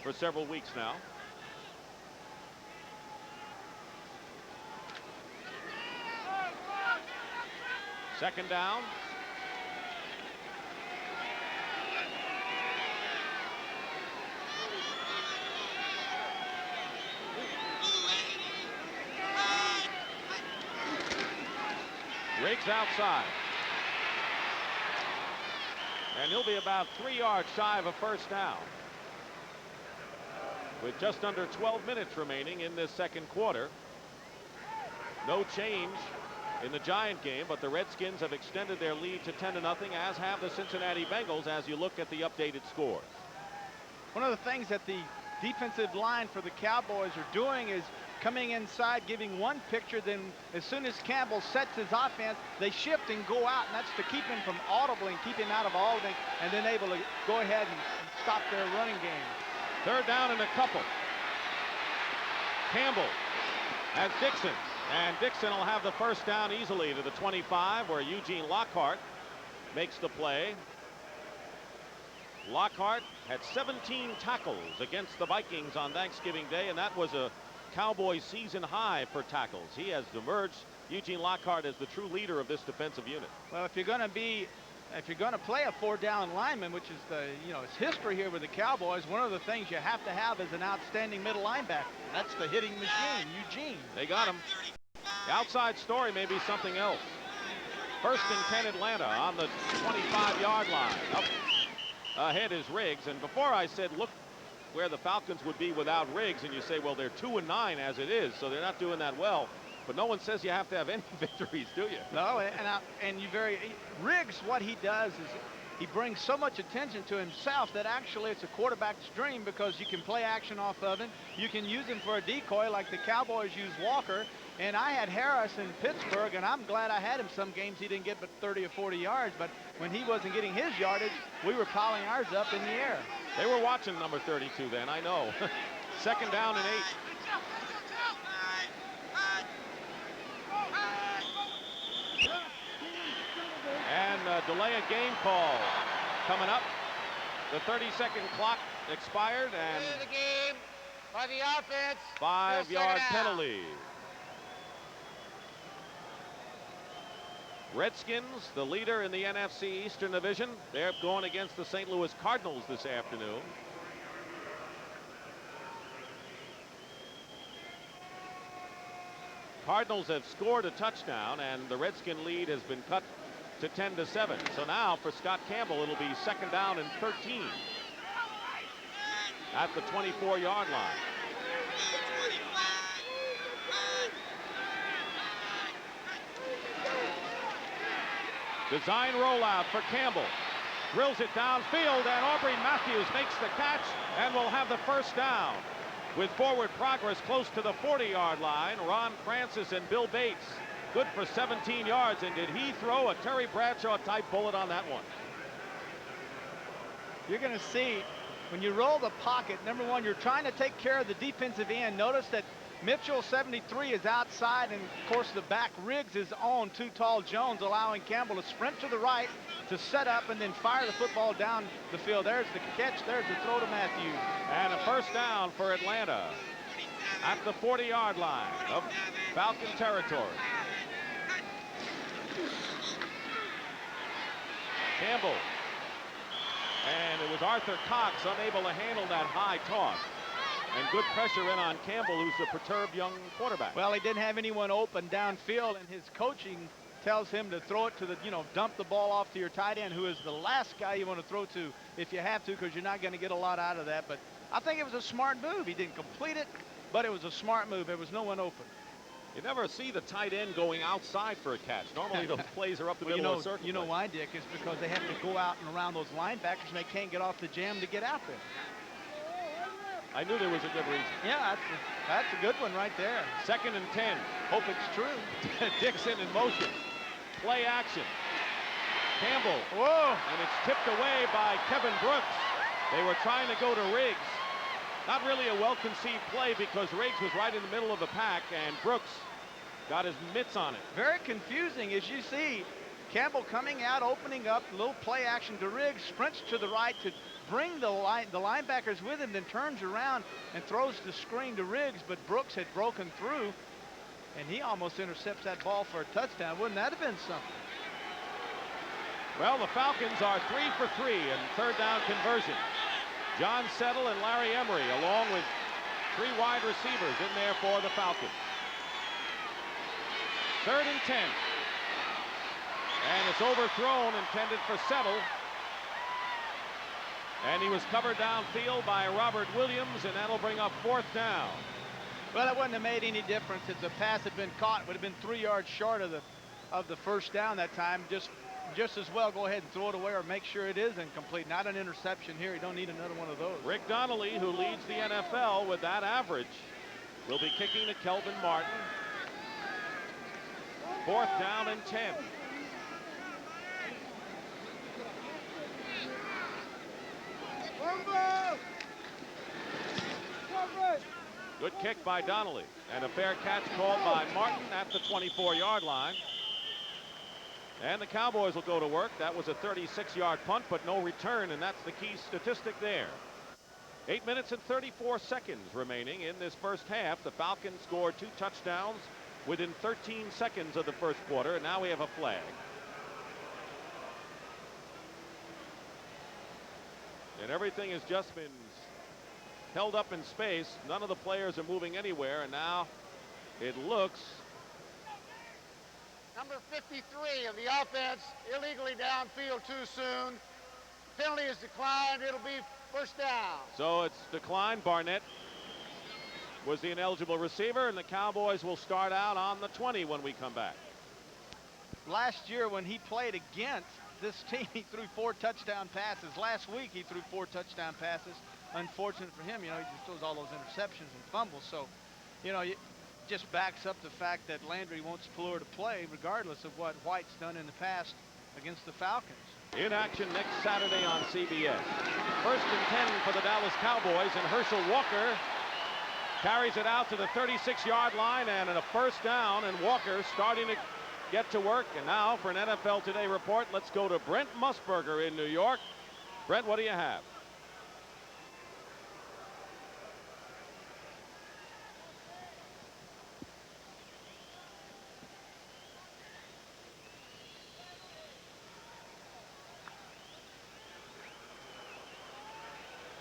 for several weeks now. Second down. Riggs outside. And he'll be about 3 yards shy of a first down. With just under 12 minutes remaining in this second quarter. No change in the Giant game, but the Redskins have extended their lead to 10-0, as have the Cincinnati Bengals, as you look at the updated scores. One of the things that the defensive line for the Cowboys are doing is coming inside, giving one picture, then as soon as Campbell sets his offense, they shift and go out, and that's to keep him from audibling, keep him out of auditing, and then able to go ahead and stop their running game. Third down and a couple. Campbell has Dixon, and Dixon will have the first down easily to the 25, where Eugene Lockhart makes the play. Lockhart had 17 tackles against the Vikings on Thanksgiving Day, and that was a Cowboys season high for tackles. He has emerged, Eugene Lockhart, as the true leader of this defensive unit. Well, if you're going to play a 4-down lineman, which is it's history here with the Cowboys, one of the things you have to have is an outstanding middle linebacker. That's the hitting machine, Eugene. They got him. The outside story may be something else. First and 10 Atlanta on the 25-yard line. Up ahead is Riggs, and before I said look where the Falcons would be without Riggs, and you say, well, they're 2-9 as it is, so they're not doing that well. But no one says you have to have any victories, do you? No, Riggs, what he does is he brings so much attention to himself that actually it's a quarterback's dream, because you can play action off of him. You can use him for a decoy like the Cowboys use Walker. And I had Harris in Pittsburgh, and I'm glad I had him. Some games he didn't get but 30 or 40 yards, but when he wasn't getting his yardage, we were piling ours up in the air. They were watching number 32 then, I know. Second down and 8. And delay a game call coming up. The 30-second clock expired, and the game by the offense. 5-yard penalty. Redskins, the leader in the NFC Eastern Division. They're going against the St. Louis Cardinals this afternoon. Cardinals have scored a touchdown, and the Redskin lead has been cut to 10-7. So now for Scott Campbell, it'll be second down and 13 at the 24-yard line. Design rollout for Campbell. Drills it downfield, and Aubrey Matthews makes the catch and will have the first down. With forward progress close to the 40-yard line, Ron Francis and Bill Bates good for 17 yards. And did he throw a Terry Bradshaw-type bullet on that one? You're going to see when you roll the pocket, number one, you're trying to take care of the defensive end. Notice that Mitchell, 73, is outside, and of course the back Riggs is on Too Tall Jones, allowing Campbell to sprint to the right to set up and then fire the football down the field. There's the catch. There's the throw to Matthews. And a first down for Atlanta at the 40-yard line of Falcon territory. Campbell. And it was Arthur Cox unable to handle that high toss. And good pressure in on Campbell, who's a perturbed young quarterback. Well, he didn't have anyone open downfield, and his coaching tells him to throw it to the, dump the ball off to your tight end, who is the last guy you want to throw to if you have to, because you're not going to get a lot out of that. But I think it was a smart move. He didn't complete it, but it was a smart move. There was no one open. You never see the tight end going outside for a catch. Normally those plays are up the middle of the circle. You know why, Dick? It's because they have to go out and around those linebackers, and they can't get off the jam to get out there. I knew there was a good reason. Yeah, that's a good one right there. 2nd and 10. Hope it's true. Dixon in motion. Play action. Campbell. Whoa. And it's tipped away by Kevin Brooks. They were trying to go to Riggs. Not really a well-conceived play because Riggs was right in the middle of the pack, and Brooks got his mitts on it. Very confusing, as you see. Campbell coming out, opening up, a little play action to Riggs, sprints to the right to bring the linebackers with him, then turns around and throws the screen to Riggs, but Brooks had broken through, and he almost intercepts that ball for a touchdown. Wouldn't that have been something? Well, the Falcons are 3 for 3 in third down conversion. John Settle and Larry Emery, along with 3 wide receivers in there for the Falcons. 3rd and 10. And it's overthrown, intended for Settle. And he was covered downfield by Robert Williams, and that'll bring up 4th down. Well, it wouldn't have made any difference if the pass had been caught. It would have been 3 yards short of the first down that time. Just as well go ahead and throw it away or make sure it is incomplete. Not an interception here. You don't need another one of those. Rick Donnelly, who leads the NFL with that average, will be kicking to Kelvin Martin. 4th down and 10. Good kick by Donnelly, and a fair catch called by Martin at the 24-yard line. And the Cowboys will go to work. That was a 36-yard punt, but no return, and that's the key statistic there. 8 minutes and 34 seconds remaining in this first half. The Falcons scored 2 touchdowns within 13 seconds of the first quarter, and now we have a flag. And everything has just been held up in space. None of the players are moving anywhere, and now it looks. Number 53 of the offense, illegally downfield too soon. Penalty is declined. It'll be first down. So it's declined. Barnett was the ineligible receiver, and the Cowboys will start out on the 20 when we come back. Last year when he played against this team, he threw 4 touchdown passes. Last week he threw 4 touchdown passes. Unfortunate for him, he just throws all those interceptions and fumbles. So, it just backs up the fact that Landry wants Plur to play regardless of what White's done in the past against the Falcons. In action next Saturday on CBS. 1st and 10 for the Dallas Cowboys, and Herschel Walker carries it out to the 36-yard line, and a first down, and Walker starting to get to work. And now for an NFL Today report, let's go to Brent Musburger in New York. Brent, what do you have?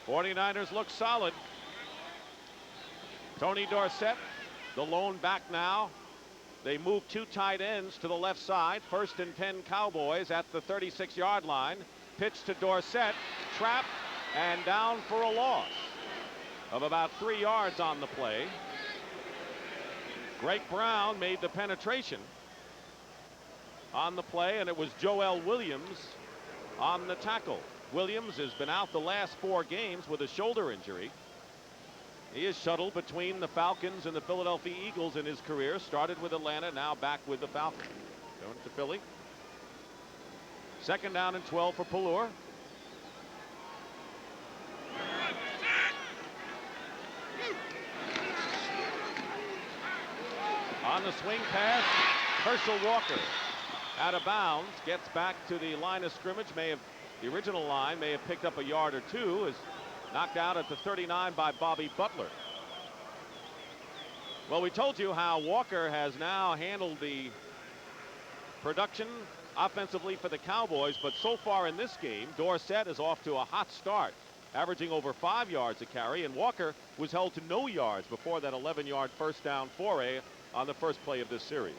'49ers look solid. Tony Dorsett, the lone back now. They move 2 tight ends to the left side. 1st and 10 Cowboys at the 36-yard line. Pitch to Dorsett, trapped and down for a loss of about 3 yards on the play. Greg Brown made the penetration. on the play, and it was Joel Williams on the tackle. Williams has been out the last 4 games with a shoulder injury. He is shuttled between the Falcons and the Philadelphia Eagles in his career. Started with Atlanta, now back with the Falcons. Going to Philly. 2nd down and 12 for Pallur. On the swing pass, Herschel Walker out of bounds, gets back to the line of scrimmage. The original line may have picked up a yard or 2. Is knocked out at the 39 by Bobby Butler. Well, we told you how Walker has now handled the production offensively for the Cowboys, but so far in this game, Dorsett is off to a hot start, averaging over 5 yards a carry, and Walker was held to no yards before that 11-yard first down foray on the first play of this series.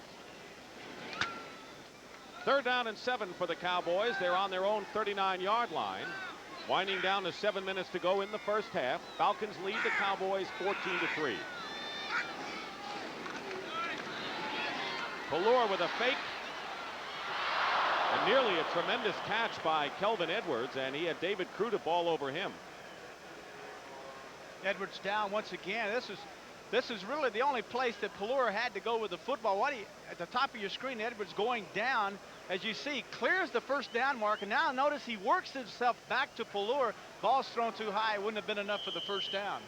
3rd down and 7 for the Cowboys. They're on their own 39-yard line. Winding down to 7 minutes to go in the first half. Falcons lead the Cowboys 14-3. Pallur with a fake. And nearly a tremendous catch by Kelvin Edwards, and he had David Crudup all over him. Edwards down once again. This is really the only place that Pallur had to go with the football. At the top of your screen, Edwards going down, as you see, clears the first down mark, and now notice he works himself back to Pallur. Ball's thrown too high, wouldn't have been enough for the first down.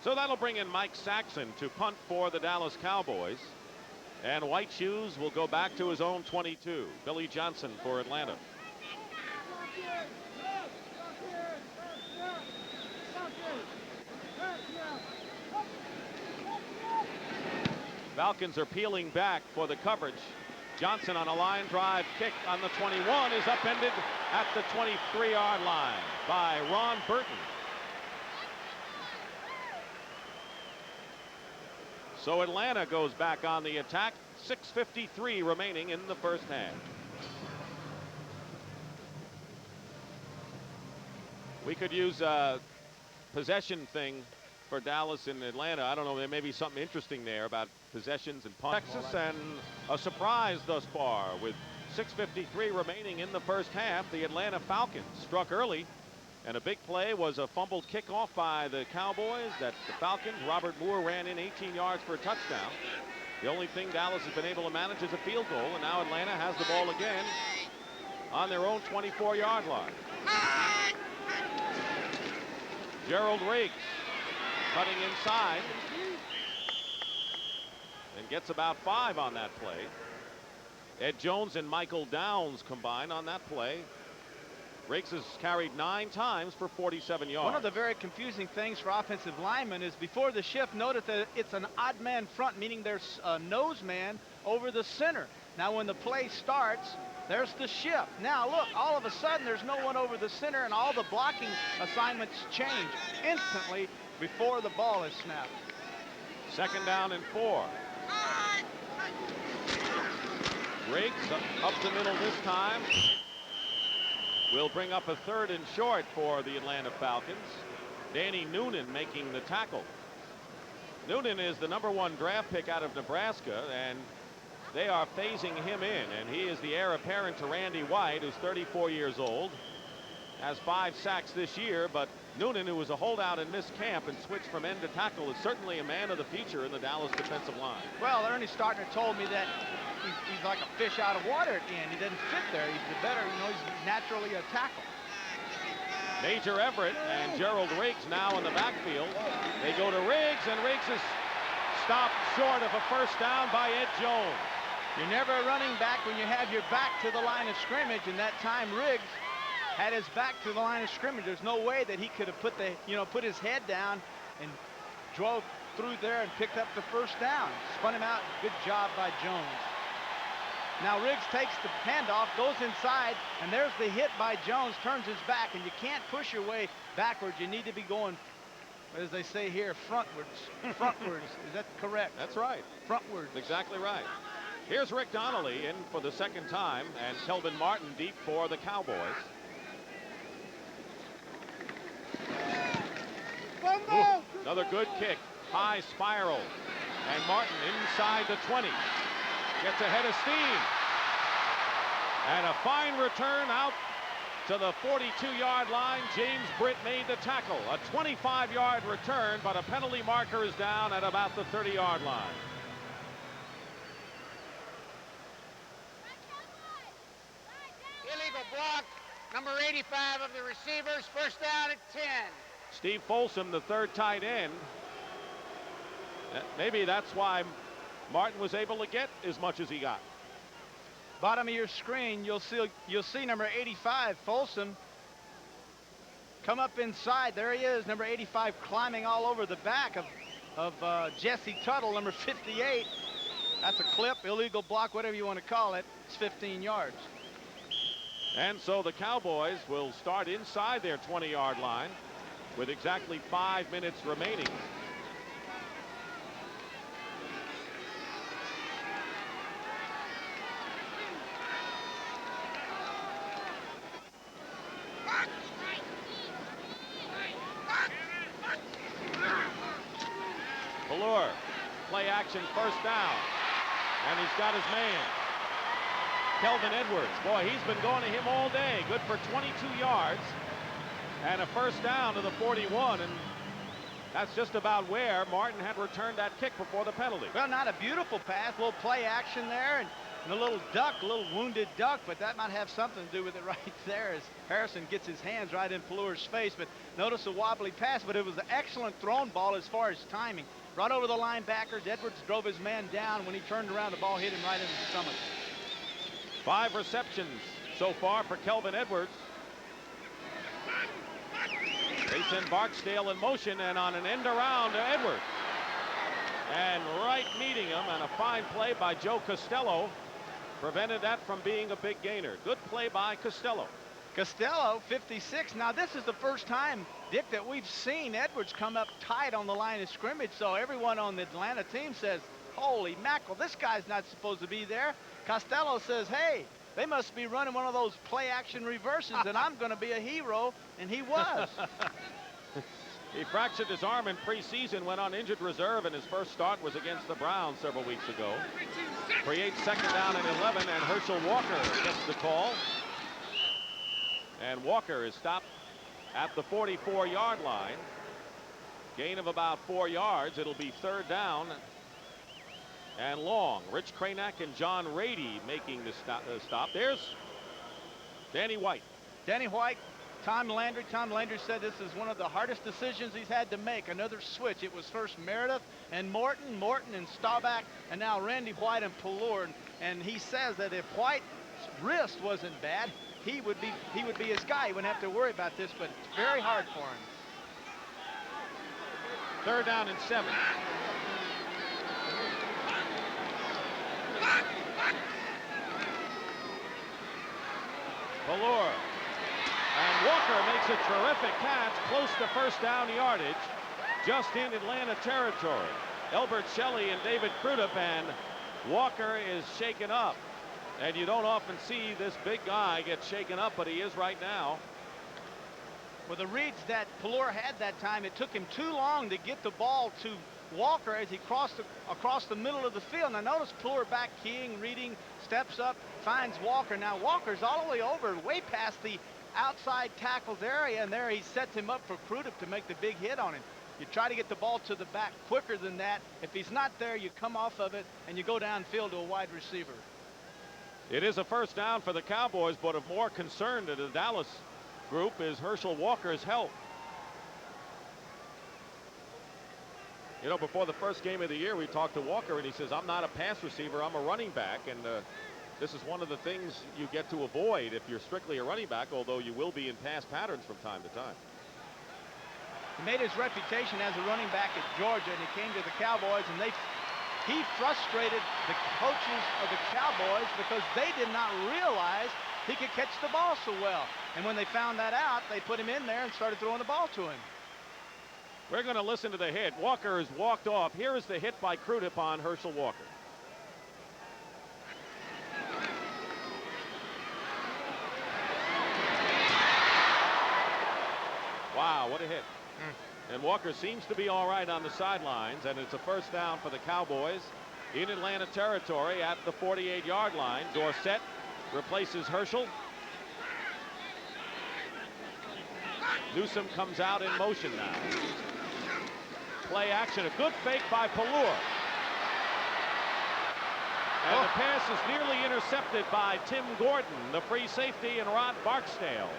So that'll bring in Mike Saxon to punt for the Dallas Cowboys. And White Shoes will go back to his own 22. Billy Johnson for Atlanta. Falcons are peeling back for the coverage. Johnson on a line drive kick on the 21 is upended at the 23-yard line by Ron Burton. So Atlanta goes back on the attack. 6:53 remaining in the first half. We could use a possession thing for Dallas and Atlanta. I don't know, there may be something interesting there about possessions and punts. Texas, and a surprise thus far with 6:53 remaining in the first half. The Atlanta Falcons struck early, and a big play was a fumbled kickoff by the Cowboys that the Falcons, Robert Moore, ran in 18 yards for a touchdown. The only thing Dallas has been able to manage is a field goal, and now Atlanta has the ball again on their own 24-yard line. Gerald Riggs cutting inside and gets about 5 on that play. Ed Jones and Michael Downs combined on that play. Riggs has carried 9 times for 47 yards. One of the very confusing things for offensive linemen is before the shift, notice that it's an odd man front, meaning there's a nose man over the center. Now when the play starts, there's the shift. Now look, all of a sudden there's no one over the center, and all the blocking assignments change instantly before the ball is snapped. 2nd down and 4. Riggs up the middle this time. Will bring up a 3rd and short for the Atlanta Falcons. Danny Noonan making the tackle. Noonan is the #1 draft pick out of Nebraska, and they are phasing him in, and he is the heir apparent to Randy White, who's 34 years old, has 5 sacks this year. But Noonan, who was a holdout and missed camp and switched from end to tackle, is certainly a man of the future in the Dallas defensive line. Well, Ernie Startner told me that he's like a fish out of water at the end. He doesn't fit there. He's the better, he's naturally a tackle. Major Everett and Gerald Riggs now in the backfield. They go to Riggs, and Riggs is stopped short of a first down by Ed Jones. You're never a running back when you have your back to the line of scrimmage, and that time Riggs had his back to the line of scrimmage. There's no way that he could have put his head down and drove through there and picked up the first down. Spun him out. Good job by Jones. Now Riggs takes the handoff, goes inside, and there's the hit by Jones, turns his back, and you can't push your way backwards. You need to be going, as they say here, frontwards. Frontwards. Is that correct? That's right. Frontwards. Exactly right. Here's Rick Donnelly in for the 2nd time, and Kelvin Martin deep for the Cowboys. Ooh, another good kick. High spiral. And Martin inside the 20. Gets ahead of steam. And a fine return out to the 42-yard line. James Britt made the tackle. A 25-yard return, but a penalty marker is down at about the 30-yard line. Illegal block. Number 85 of the receivers. First down at 10. Steve Folsom, the third tight end. Maybe that's why Martin was able to get as much as he got. Bottom of your screen, you'll see number 85, Folsom, come up inside. There he is, number 85, climbing all over the back of Jesse Tuttle, number 58. That's a clip, illegal block, whatever you want to call it. It's 15 yards. And so the Cowboys will start inside their 20-yard line with exactly 5 minutes remaining. Pelluer, play action, first down, and he's got his man. Kelvin Edwards, boy, he's been going to him all day. Good for 22 yards and a first down to the 41, and that's just about where Martin had returned that kick before the penalty. Well, not a beautiful pass, a little play action there, and a little duck, a little wounded duck, but that might have something to do with it right there as Harrison gets his hands right in Pelluer's face. But notice a wobbly pass, but it was an excellent thrown ball as far as timing. Right over the linebackers. Edwards drove his man down. When he turned around, the ball hit him right in the stomach. 5 receptions so far for Kelvin Edwards. They send Barksdale in motion, and on an end around to Edwards. And right meeting him, and a fine play by Joe Costello prevented that from being a big gainer. Good play by Costello. Costello, 56. Now, this is the first time, Dick, that we've seen Edwards come up tight on the line of scrimmage, so everyone on the Atlanta team says, holy mackerel, this guy's not supposed to be there. Costello says, hey, they must be running one of those play-action reverses, and I'm going to be a hero, and he was. He fractured his arm in preseason, went on injured reserve, and his first start was against the Browns several weeks ago. Creates second down and 11, and Herschel Walker gets the call. And Walker is stopped at the 44-yard line. Gain of about 4 yards. It'll be third down and long. Rich Cranack and John Rady making the stop. There's Danny White. Danny White, Tom Landry. Tom Landry said this is one of the hardest decisions he's had to make. Another switch. It was first Meredith and Morton and Staubach, and now Randy White and Pelluer. And he says that if White's wrist wasn't bad, he would be his guy. He wouldn't have to worry about this, but it's very hard for him. Third down and 7. Pelluer. And Walker makes a terrific catch close to first down yardage, just in Atlanta territory. Elbert Shelley and David Crudup, and Walker is shaken up. And you don't often see this big guy get shaken up, but he is right now. With the reads that Pelluer had that time, it took him too long to get the ball to Walker as he crossed across the middle of the field. Now notice Pelluer back keying, reading, steps up, finds Walker. Now Walker's all the way over, way past the outside tackles area, and there he sets him up for Crudup to make the big hit on him. You try to get the ball to the back quicker than that. If he's not there, you come off of it and you go downfield to a wide receiver. It is a first down for the Cowboys, but of more concern to the Dallas group is Herschel Walker's health. You know, before the first game of the year, we talked to Walker, and he says, I'm not a pass receiver, I'm a running back. And this is one of the things you get to avoid if you're strictly a running back, although you will be in pass patterns from time to time. He made his reputation as a running back at Georgia, and he came to the Cowboys, and he frustrated the coaches of the Cowboys because they did not realize he could catch the ball so well. And when they found that out, they put him in there and started throwing the ball to him. We're going to listen to the hit. Walker has walked off. Here is the hit by Crudup on Herschel Walker. Wow, what a hit. And Walker seems to be all right on the sidelines, and it's a first down for the Cowboys in Atlanta territory at the 48-yard line. Dorsett replaces Herschel. Newsom comes out in motion now. Play action, a good fake by Pelluer. And the pass is nearly intercepted by Tim Gordon. The free safety, and Rod Barksdale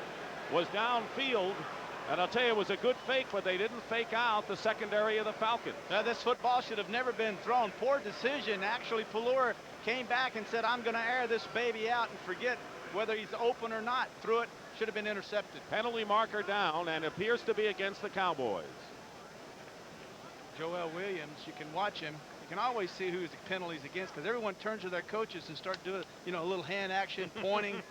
was downfield. And I'll tell you, it was a good fake, but they didn't fake out the secondary of the Falcons. Now, this football should have never been thrown. Poor decision. Actually, Pelluer came back and said, I'm going to air this baby out and forget whether he's open or not. Threw it. Should have been intercepted. Penalty marker down, and appears to be against the Cowboys. Joel Williams, you can watch him. You can always see who's the penalties against, because everyone turns to their coaches and start doing, you know, a little hand action, pointing.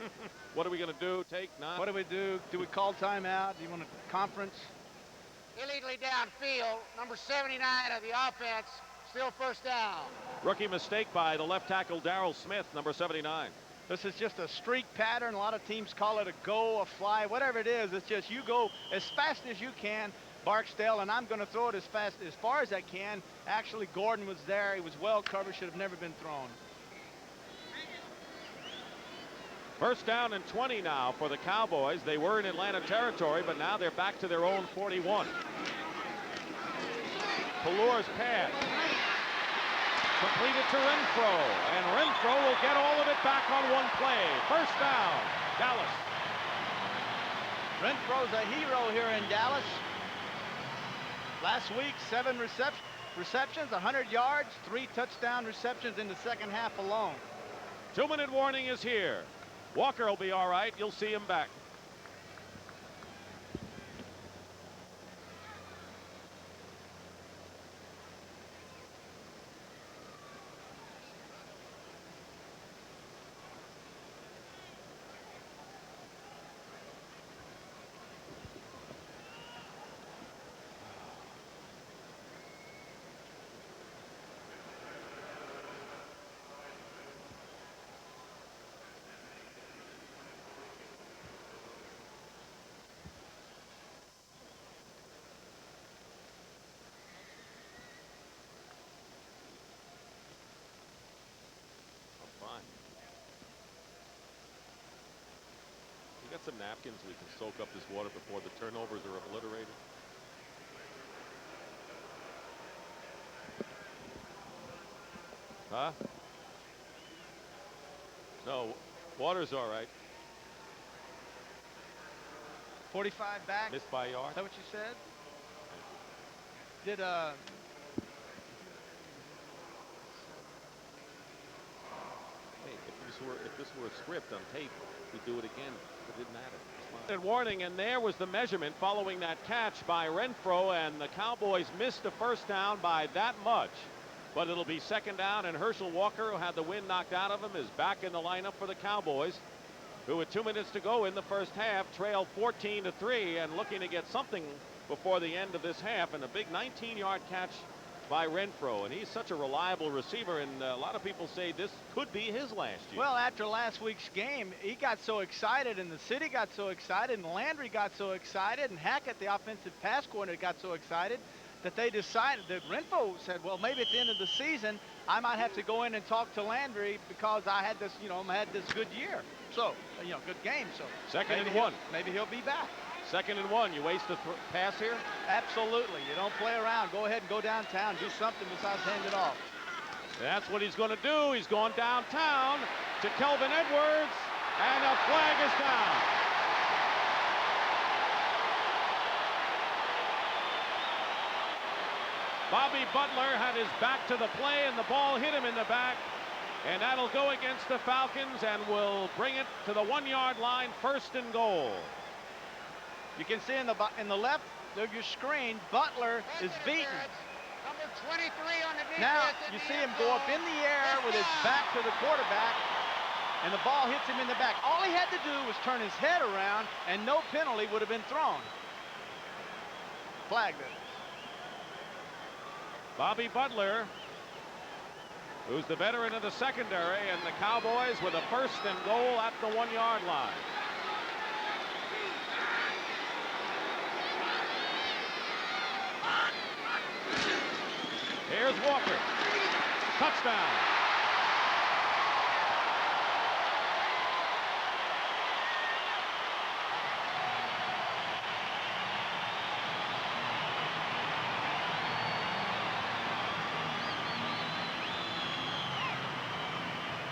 What are we going to do? Take, not? What do we do? Do we call timeout? Do you want a conference? Illegally downfield, number 79 of the offense, still first down. Rookie mistake by the left tackle, Darrell Smith, number 79. This is just a streak pattern. A lot of teams call it a go, a fly, whatever it is. It's just you go as fast as you can, Barksdale, and I'm going to throw it as far as I can. Actually, Gordon was there. He was well covered. Should have never been thrown. First down and 20 now for the Cowboys. They were in Atlanta territory, but now they're back to their own 41. Pelluer's pass. Completed to Renfro, and Renfro will get all of it back on one play. First down, Dallas. Renfro's a hero here in Dallas. Last week, 7 receptions, 100 yards, 3 touchdown receptions in the second half alone. 2-minute warning is here. Walker will be all right. You'll see him back. We got some napkins we can soak up this water before the turnovers are obliterated. Huh? No, water's all right. 45 back. Missed by a yard. Is that what you said? Did Hey, if this were a script on tape, we'd do it again. It didn't matter. Warning, and there was the measurement following that catch by Renfro, and the Cowboys missed the first down by that much. But it'll be second down, and Herschel Walker, who had the wind knocked out of him, is back in the lineup for the Cowboys, who with 2 minutes to go in the first half trailed 14-3 and looking to get something before the end of this half, and a big 19-yard catch by Renfro, and he's such a reliable receiver, and a lot of people say this could be his last year. Well, after last week's game, he got so excited, and the city got so excited, and Landry got so excited, and Hackett, the offensive pass coordinator, got so excited that they decided that Renfro said, well, maybe at the end of the season, I might have to go in and talk to Landry because I had this, I had this good year. So, good game. So second and 1. Maybe he'll be back. Second and 1. You waste the pass here? Absolutely. You don't play around. Go ahead and go downtown. Do something besides hand it off. That's what he's going to do. He's going downtown to Kelvin Edwards, and a flag is down. Bobby Butler had his back to the play, and the ball hit him in the back. And that'll go against the Falcons and will bring it to the 1-yard line, first and goal. You can see in the left of your screen, Butler is beaten. Number 23 on the defense. Now you see him go up in the air with his back to the quarterback, and the ball hits him in the back. All he had to do was turn his head around, and no penalty would have been thrown. Flag this. Bobby Butler, who's the veteran of the secondary, and the Cowboys with a first and goal at the 1-yard line. Here's Walker. Touchdown.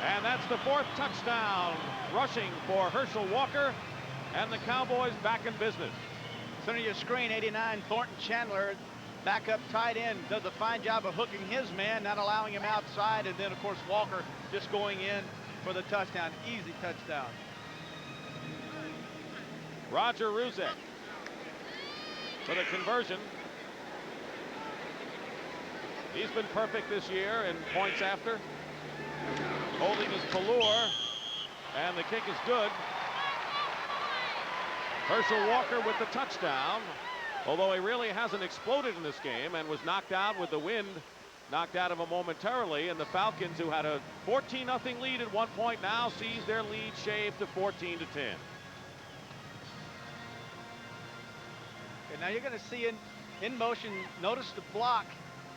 And that's the 4th touchdown rushing for Herschel Walker, and the Cowboys back in business. Center of your screen, 89, Thornton Chandler, backup tight end, does a fine job of hooking his man, not allowing him outside, and then, of course, Walker just going in for the touchdown. Easy touchdown. Roger Ruzek for the conversion. He's been perfect this year in points after. Holding is Pallur, and the kick is good. Herschel Walker with the touchdown, although he really hasn't exploded in this game and was knocked out with the wind knocked out of him momentarily. And the Falcons, who had a 14-0 lead at one point, now sees their lead shaved to 14-10. And now you're going to see in motion, notice the block.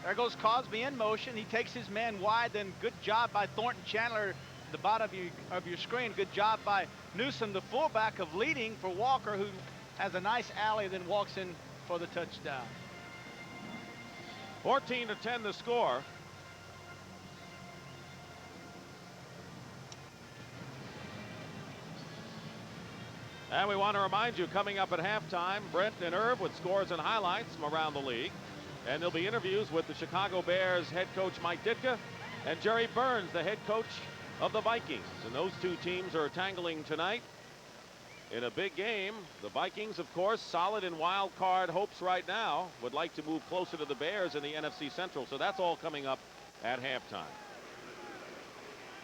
There goes Cosby in motion. He takes his man wide. Then good job by Thornton Chandler, the bottom of your screen. Good job by Newsom, the fullback, of leading for Walker, who has a nice alley, then walks in for the touchdown. 14-10 the score. And we want to remind you, coming up at halftime, Brent and Irv with scores and highlights from around the league. And there'll be interviews with the Chicago Bears head coach Mike Ditka and Jerry Burns, the head coach of the Vikings. And those two teams are tangling tonight in a big game. The Vikings, of course, solid in wild card hopes right now, would like to move closer to the Bears in the NFC Central. So that's all coming up at halftime.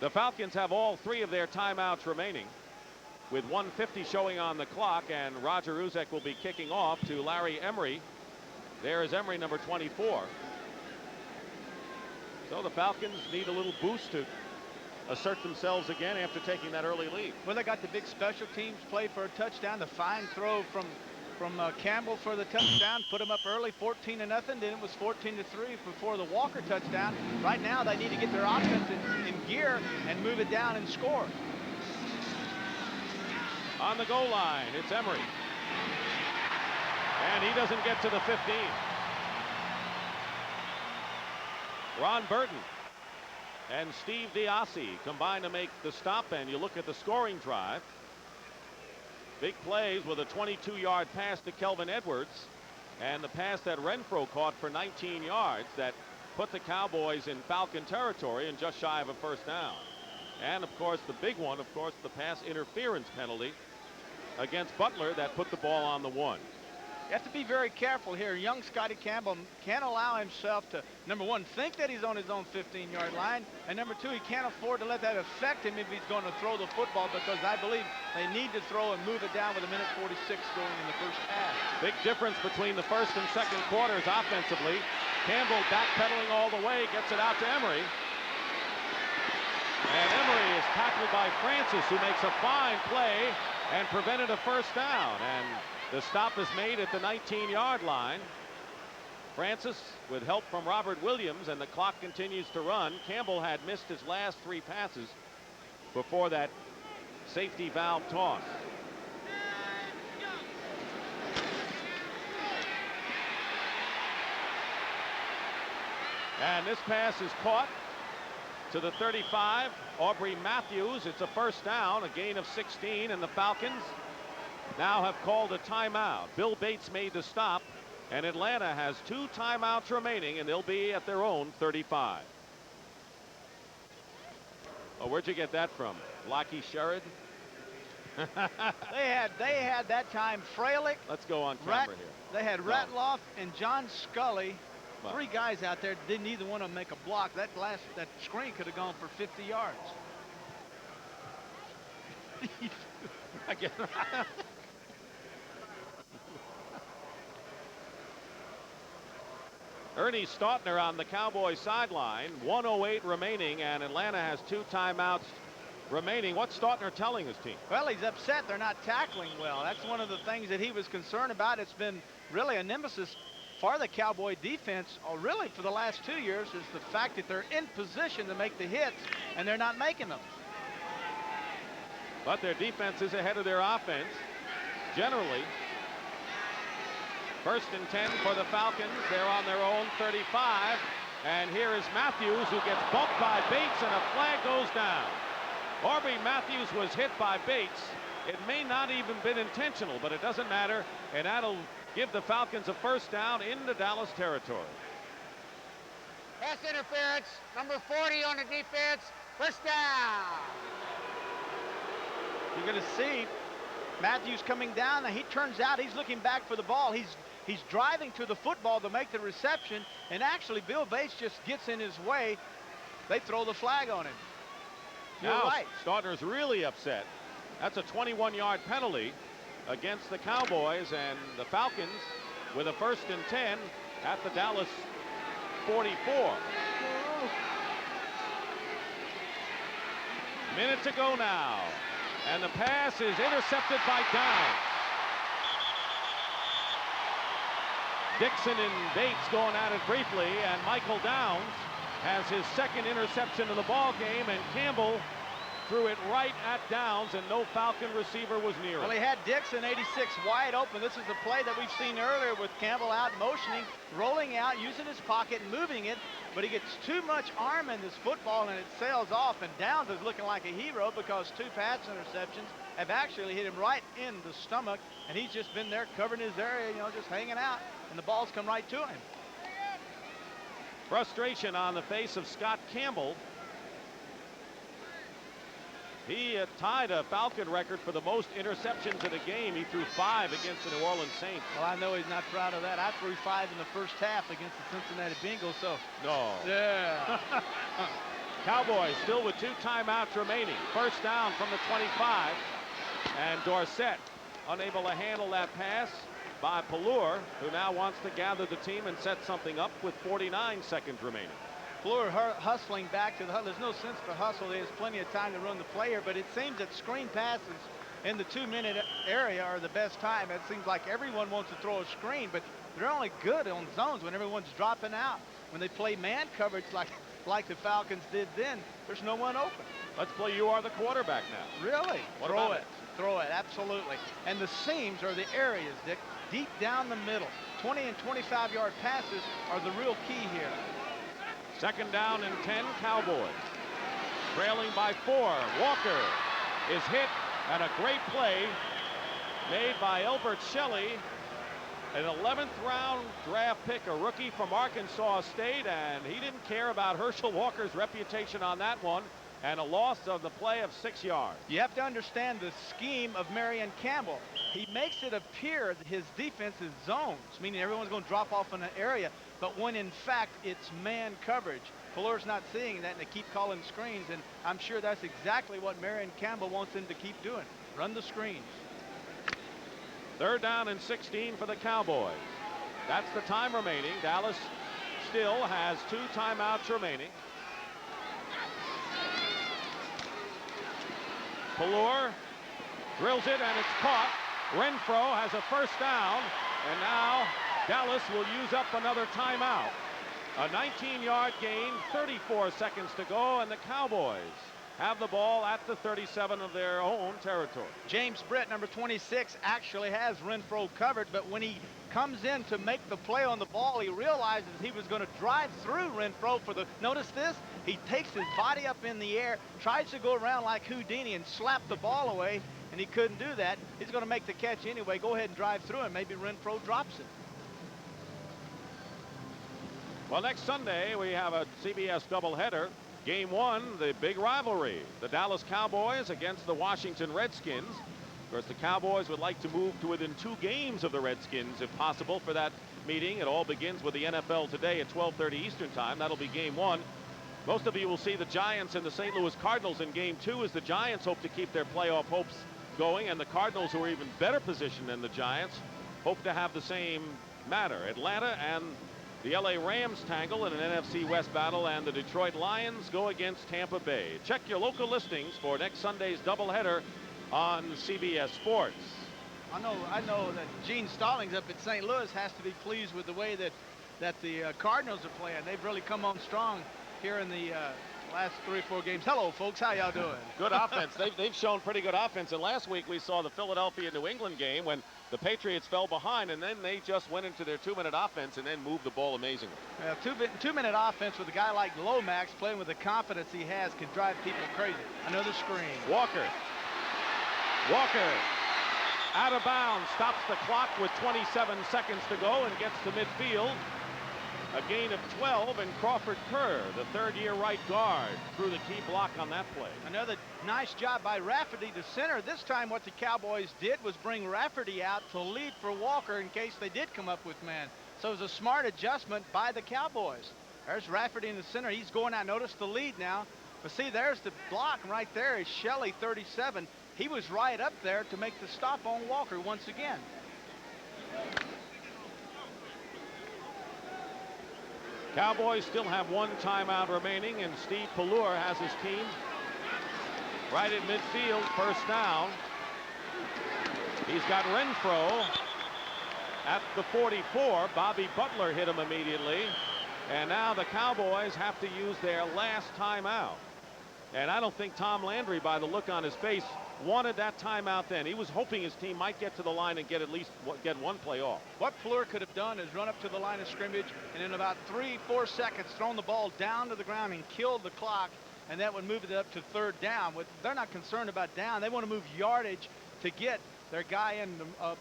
The Falcons have all 3 of their timeouts remaining, with 1:50 showing on the clock, and Roger Ruzek will be kicking off to Larry Emery. There is Emery, number 24. So the Falcons need a little boost to assert themselves again after taking that early lead. Well, they got the big special teams play for a touchdown. The fine throw from Campbell for the touchdown, put them up early, 14-0. Then it was 14-3 before the Walker touchdown. Right now, they need to get their offense in gear and move it down and score. On the goal line, it's Emery. And he doesn't get to the 15. Ron Burton and Steve Diassi combine to make the stop, and you look at the scoring drive. Big plays with a 22-yard pass to Kelvin Edwards, and the pass that Renfro caught for 19 yards that put the Cowboys in Falcon territory and just shy of a first down. And, of course, the big one, of course, the pass interference penalty against Butler that put the ball on the 1. You have to be very careful here. Young Scotty Campbell can't allow himself to, number one, think that he's on his own 15-yard line, and number two, he can't afford to let that affect him if he's going to throw the football, because I believe they need to throw and move it down with 1:46 going in the first half. Big difference between the first and second quarters offensively. Campbell backpedaling all the way, gets it out to Emery. And Emery is tackled by Francis, who makes a fine play and prevented a first down. And the stop is made at the 19-yard line. Francis with help from Robert Williams, and the clock continues to run. Campbell had missed his last 3 passes before that safety valve toss. And this pass is caught to the 35. Aubrey Matthews. It's a first down, a gain of 16, and the Falcons now have called a timeout. Bill Bates made the stop, and Atlanta has 2 timeouts remaining, and they'll be at their own 35. Oh, where'd you get that from? Lockie Sherrod? They had that time Freilich. Let's go on camera here. They had Ratloff and John Scully. 3 guys out there, didn't either one of them make a block. That screen could have gone for 50 yards. Again. Ernie Stautner on the Cowboys sideline. 1:08 remaining, and Atlanta has 2 timeouts remaining. What's Stautner telling his team? Well, he's upset they're not tackling well. That's one of the things that he was concerned about. It's been really a nemesis for the Cowboy defense, really for the last 2 years, is the fact that they're in position to make the hits, and they're not making them. But their defense is ahead of their offense, generally. First and 10 for the Falcons. They're on their own 35. And here is Matthews, who gets bumped by Bates, and a flag goes down. Aubrey Matthews was hit by Bates. It may not even been intentional, but it doesn't matter, and that'll give the Falcons a first down into Dallas territory. Pass interference, number 40 on the defense, first down. You're going to see Matthews coming down, and he turns out he's looking back for the ball. He's driving to the football to make the reception, and actually Bill Bates just gets in his way. They throw the flag on him. You're now, right. Staudner's really upset. That's a 21-yard penalty against the Cowboys, and the Falcons with a 1st and 10 at the Dallas 44. Minute to go now, and the pass is intercepted by Downs. Dixon and Bates going at it briefly, and Michael Downs has his 2nd interception of the ball game, and Campbell threw it right at Downs, and no Falcon receiver was near Well, it. he had Dixon, 86, wide open. This is the play that we've seen earlier with Campbell out motioning, rolling out, using his pocket, moving it, but he gets too much arm in this football, and it sails off, and Downs is looking like a hero because 2 pass interceptions have actually hit him right in the stomach, and he's just been there covering his area, you know, just hanging out, and the ball's come right to him. Frustration on the face of Scott Campbell. He tied a Falcon record for the most interceptions in a game. He threw 5 against the New Orleans Saints. Well, I know he's not proud of that. I threw 5 in the first half against the Cincinnati Bengals, so. No. Yeah. Cowboys still with 2 timeouts remaining. First down from the 25. And Dorsett unable to handle that pass by Pelluer, who now wants to gather the team and set something up with 49 seconds remaining. Pelluer hustling back to the huddle. There's no sense to hustle. There's plenty of time to run the play here, but it seems that screen passes in the 2-minute area are the best time. It seems like everyone wants to throw a screen, but they're only good on zones when everyone's dropping out. When they play man coverage like the Falcons did then, there's no one open. Let's play You Are the Quarterback now. Really? What Throw about it. Throw it, absolutely. And the seams are the areas, Dick, deep down the middle. 20 and 25-yard passes are the real key here. 2nd down and 10, Cowboys. Trailing by 4. Walker is hit, and a great play made by Elbert Shelley, an 11th round draft pick, a rookie from Arkansas State, and he didn't care about Herschel Walker's reputation on that one, and a loss of the play of 6 yards. You have to understand the scheme of Marion Campbell. He makes it appear that his defense is zones, meaning everyone's going to drop off in an area, but when in fact it's man coverage. Pelluer's not seeing that, and they keep calling screens, and I'm sure that's exactly what Marion Campbell wants them to keep doing. Run the screens. 3rd down and 16 for the Cowboys. That's the time remaining. Dallas still has 2 timeouts remaining. Pelluer drills it, and it's caught. Renfro has a first down, and now Dallas will use up another timeout. A 19-yard gain, 34 seconds to go, and the Cowboys have the ball at the 37 of their own territory. James Britt, number 26, actually has Renfro covered, but when he comes in to make the play on the ball, he realizes he was going to drive through Renfro for the, notice this, he takes his body up in the air, tries to go around like Houdini and slap the ball away, and he couldn't do that. He's going to make the catch anyway. Go ahead and drive through him. Maybe Renfro drops it. Well, next Sunday, we have a CBS doubleheader. Game 1, the big rivalry, the Dallas Cowboys against the Washington Redskins. Of course, the Cowboys would like to move to within 2 games of the Redskins, if possible, for that meeting. It all begins with the NFL today at 12:30 Eastern time. That'll be game 1. Most of you will see the Giants and the St. Louis Cardinals in game 2, as the Giants hope to keep their playoff hopes going, and the Cardinals, who are even better positioned than the Giants, hope to have the same matter. Atlanta and the LA Rams tangle in an NFC West battle, and the Detroit Lions go against Tampa Bay. Check your local listings for next Sunday's doubleheader on CBS Sports. I know that Gene Stallings up at St. Louis has to be pleased with the way that the Cardinals are playing. They've really come on strong here in the last 3 or 4 games. Hello, folks. How y'all doing? Good offense. They've shown pretty good offense. And last week we saw the Philadelphia-New England game when The Patriots fell behind, and then they just went into their 2-minute offense and then moved the ball amazingly. Two-minute offense with a guy like Lomax playing with the confidence he has can drive people crazy. Another screen. Walker out of bounds, stops the clock with 27 seconds to go and gets to midfield. A gain of 12, and Crawford Kerr, the third-year right guard, threw the key block on that play. Another nice job by Rafferty to center. This time what the Cowboys did was bring Rafferty out to lead for Walker in case they did come up with man. So it was a smart adjustment by the Cowboys. There's Rafferty in the center. He's going out. Notice the lead now. But see, there's the block right there is Shelley, 37. He was right up there to make the stop on Walker once again. Cowboys still have one timeout remaining, and Steve Pallure has his team right at midfield, first down. He's got Renfro at the 44. Bobby Butler hit him immediately. And now the Cowboys have to use their last timeout. And I don't think Tom Landry, by the look on his face, wanted that timeout then. He was hoping his team might get to the line and get at least get one play off. What Pallure could have done is run up to the line of scrimmage and in about 3-4 seconds thrown the ball down to the ground and killed the clock, and that would move it up to third down. They're not concerned about down. They want to move yardage to get their guy in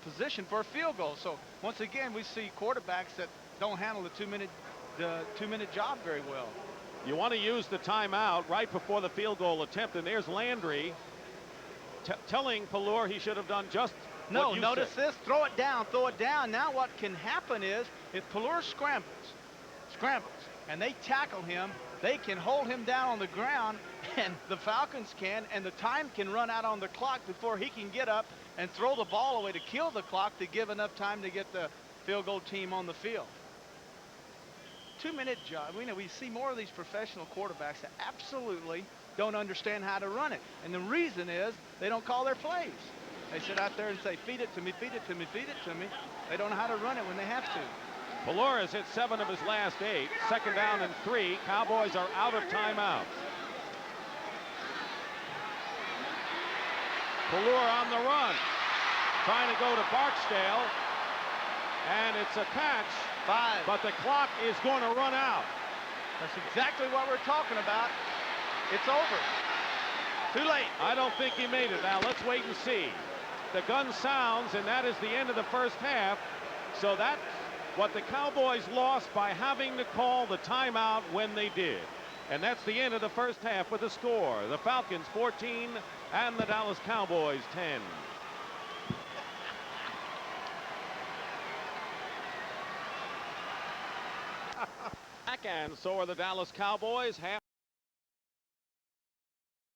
position for a field goal. So once again, we see quarterbacks that don't handle the two-minute job very well. You want to use the timeout right before the field goal attempt, and there's Landry telling Pallure he should have done just no, what you notice said. this, throw it down. Now what can happen is if Pallure scrambles, and they tackle him, they can hold him down on the ground, and the Falcons can, and the time can run out on the clock before he can get up and throw the ball away to kill the clock to give enough time to get the field goal team on the field. Two-minute job. We see more of these professional quarterbacks that absolutely don't understand how to run it. And the reason is they don't call their plays. They sit out there and say, feed it to me, feed it to me, feed it to me. They don't know how to run it when they have to. Pallure has hit 7 of his last 8. Second down and 3. Cowboys are out of timeouts. Pallure on the run, trying to go to Barksdale, and it's a catch. 5. But the clock is going to run out. That's exactly what we're talking about. It's over. Too late. I don't think he made it. Now let's wait and see. The gun sounds, and that is the end of the first half. So that's what the Cowboys lost by having to call the timeout when they did. And that's the end of the first half with the score. The Falcons 14 and the Dallas Cowboys 10. And so are the Dallas Cowboys.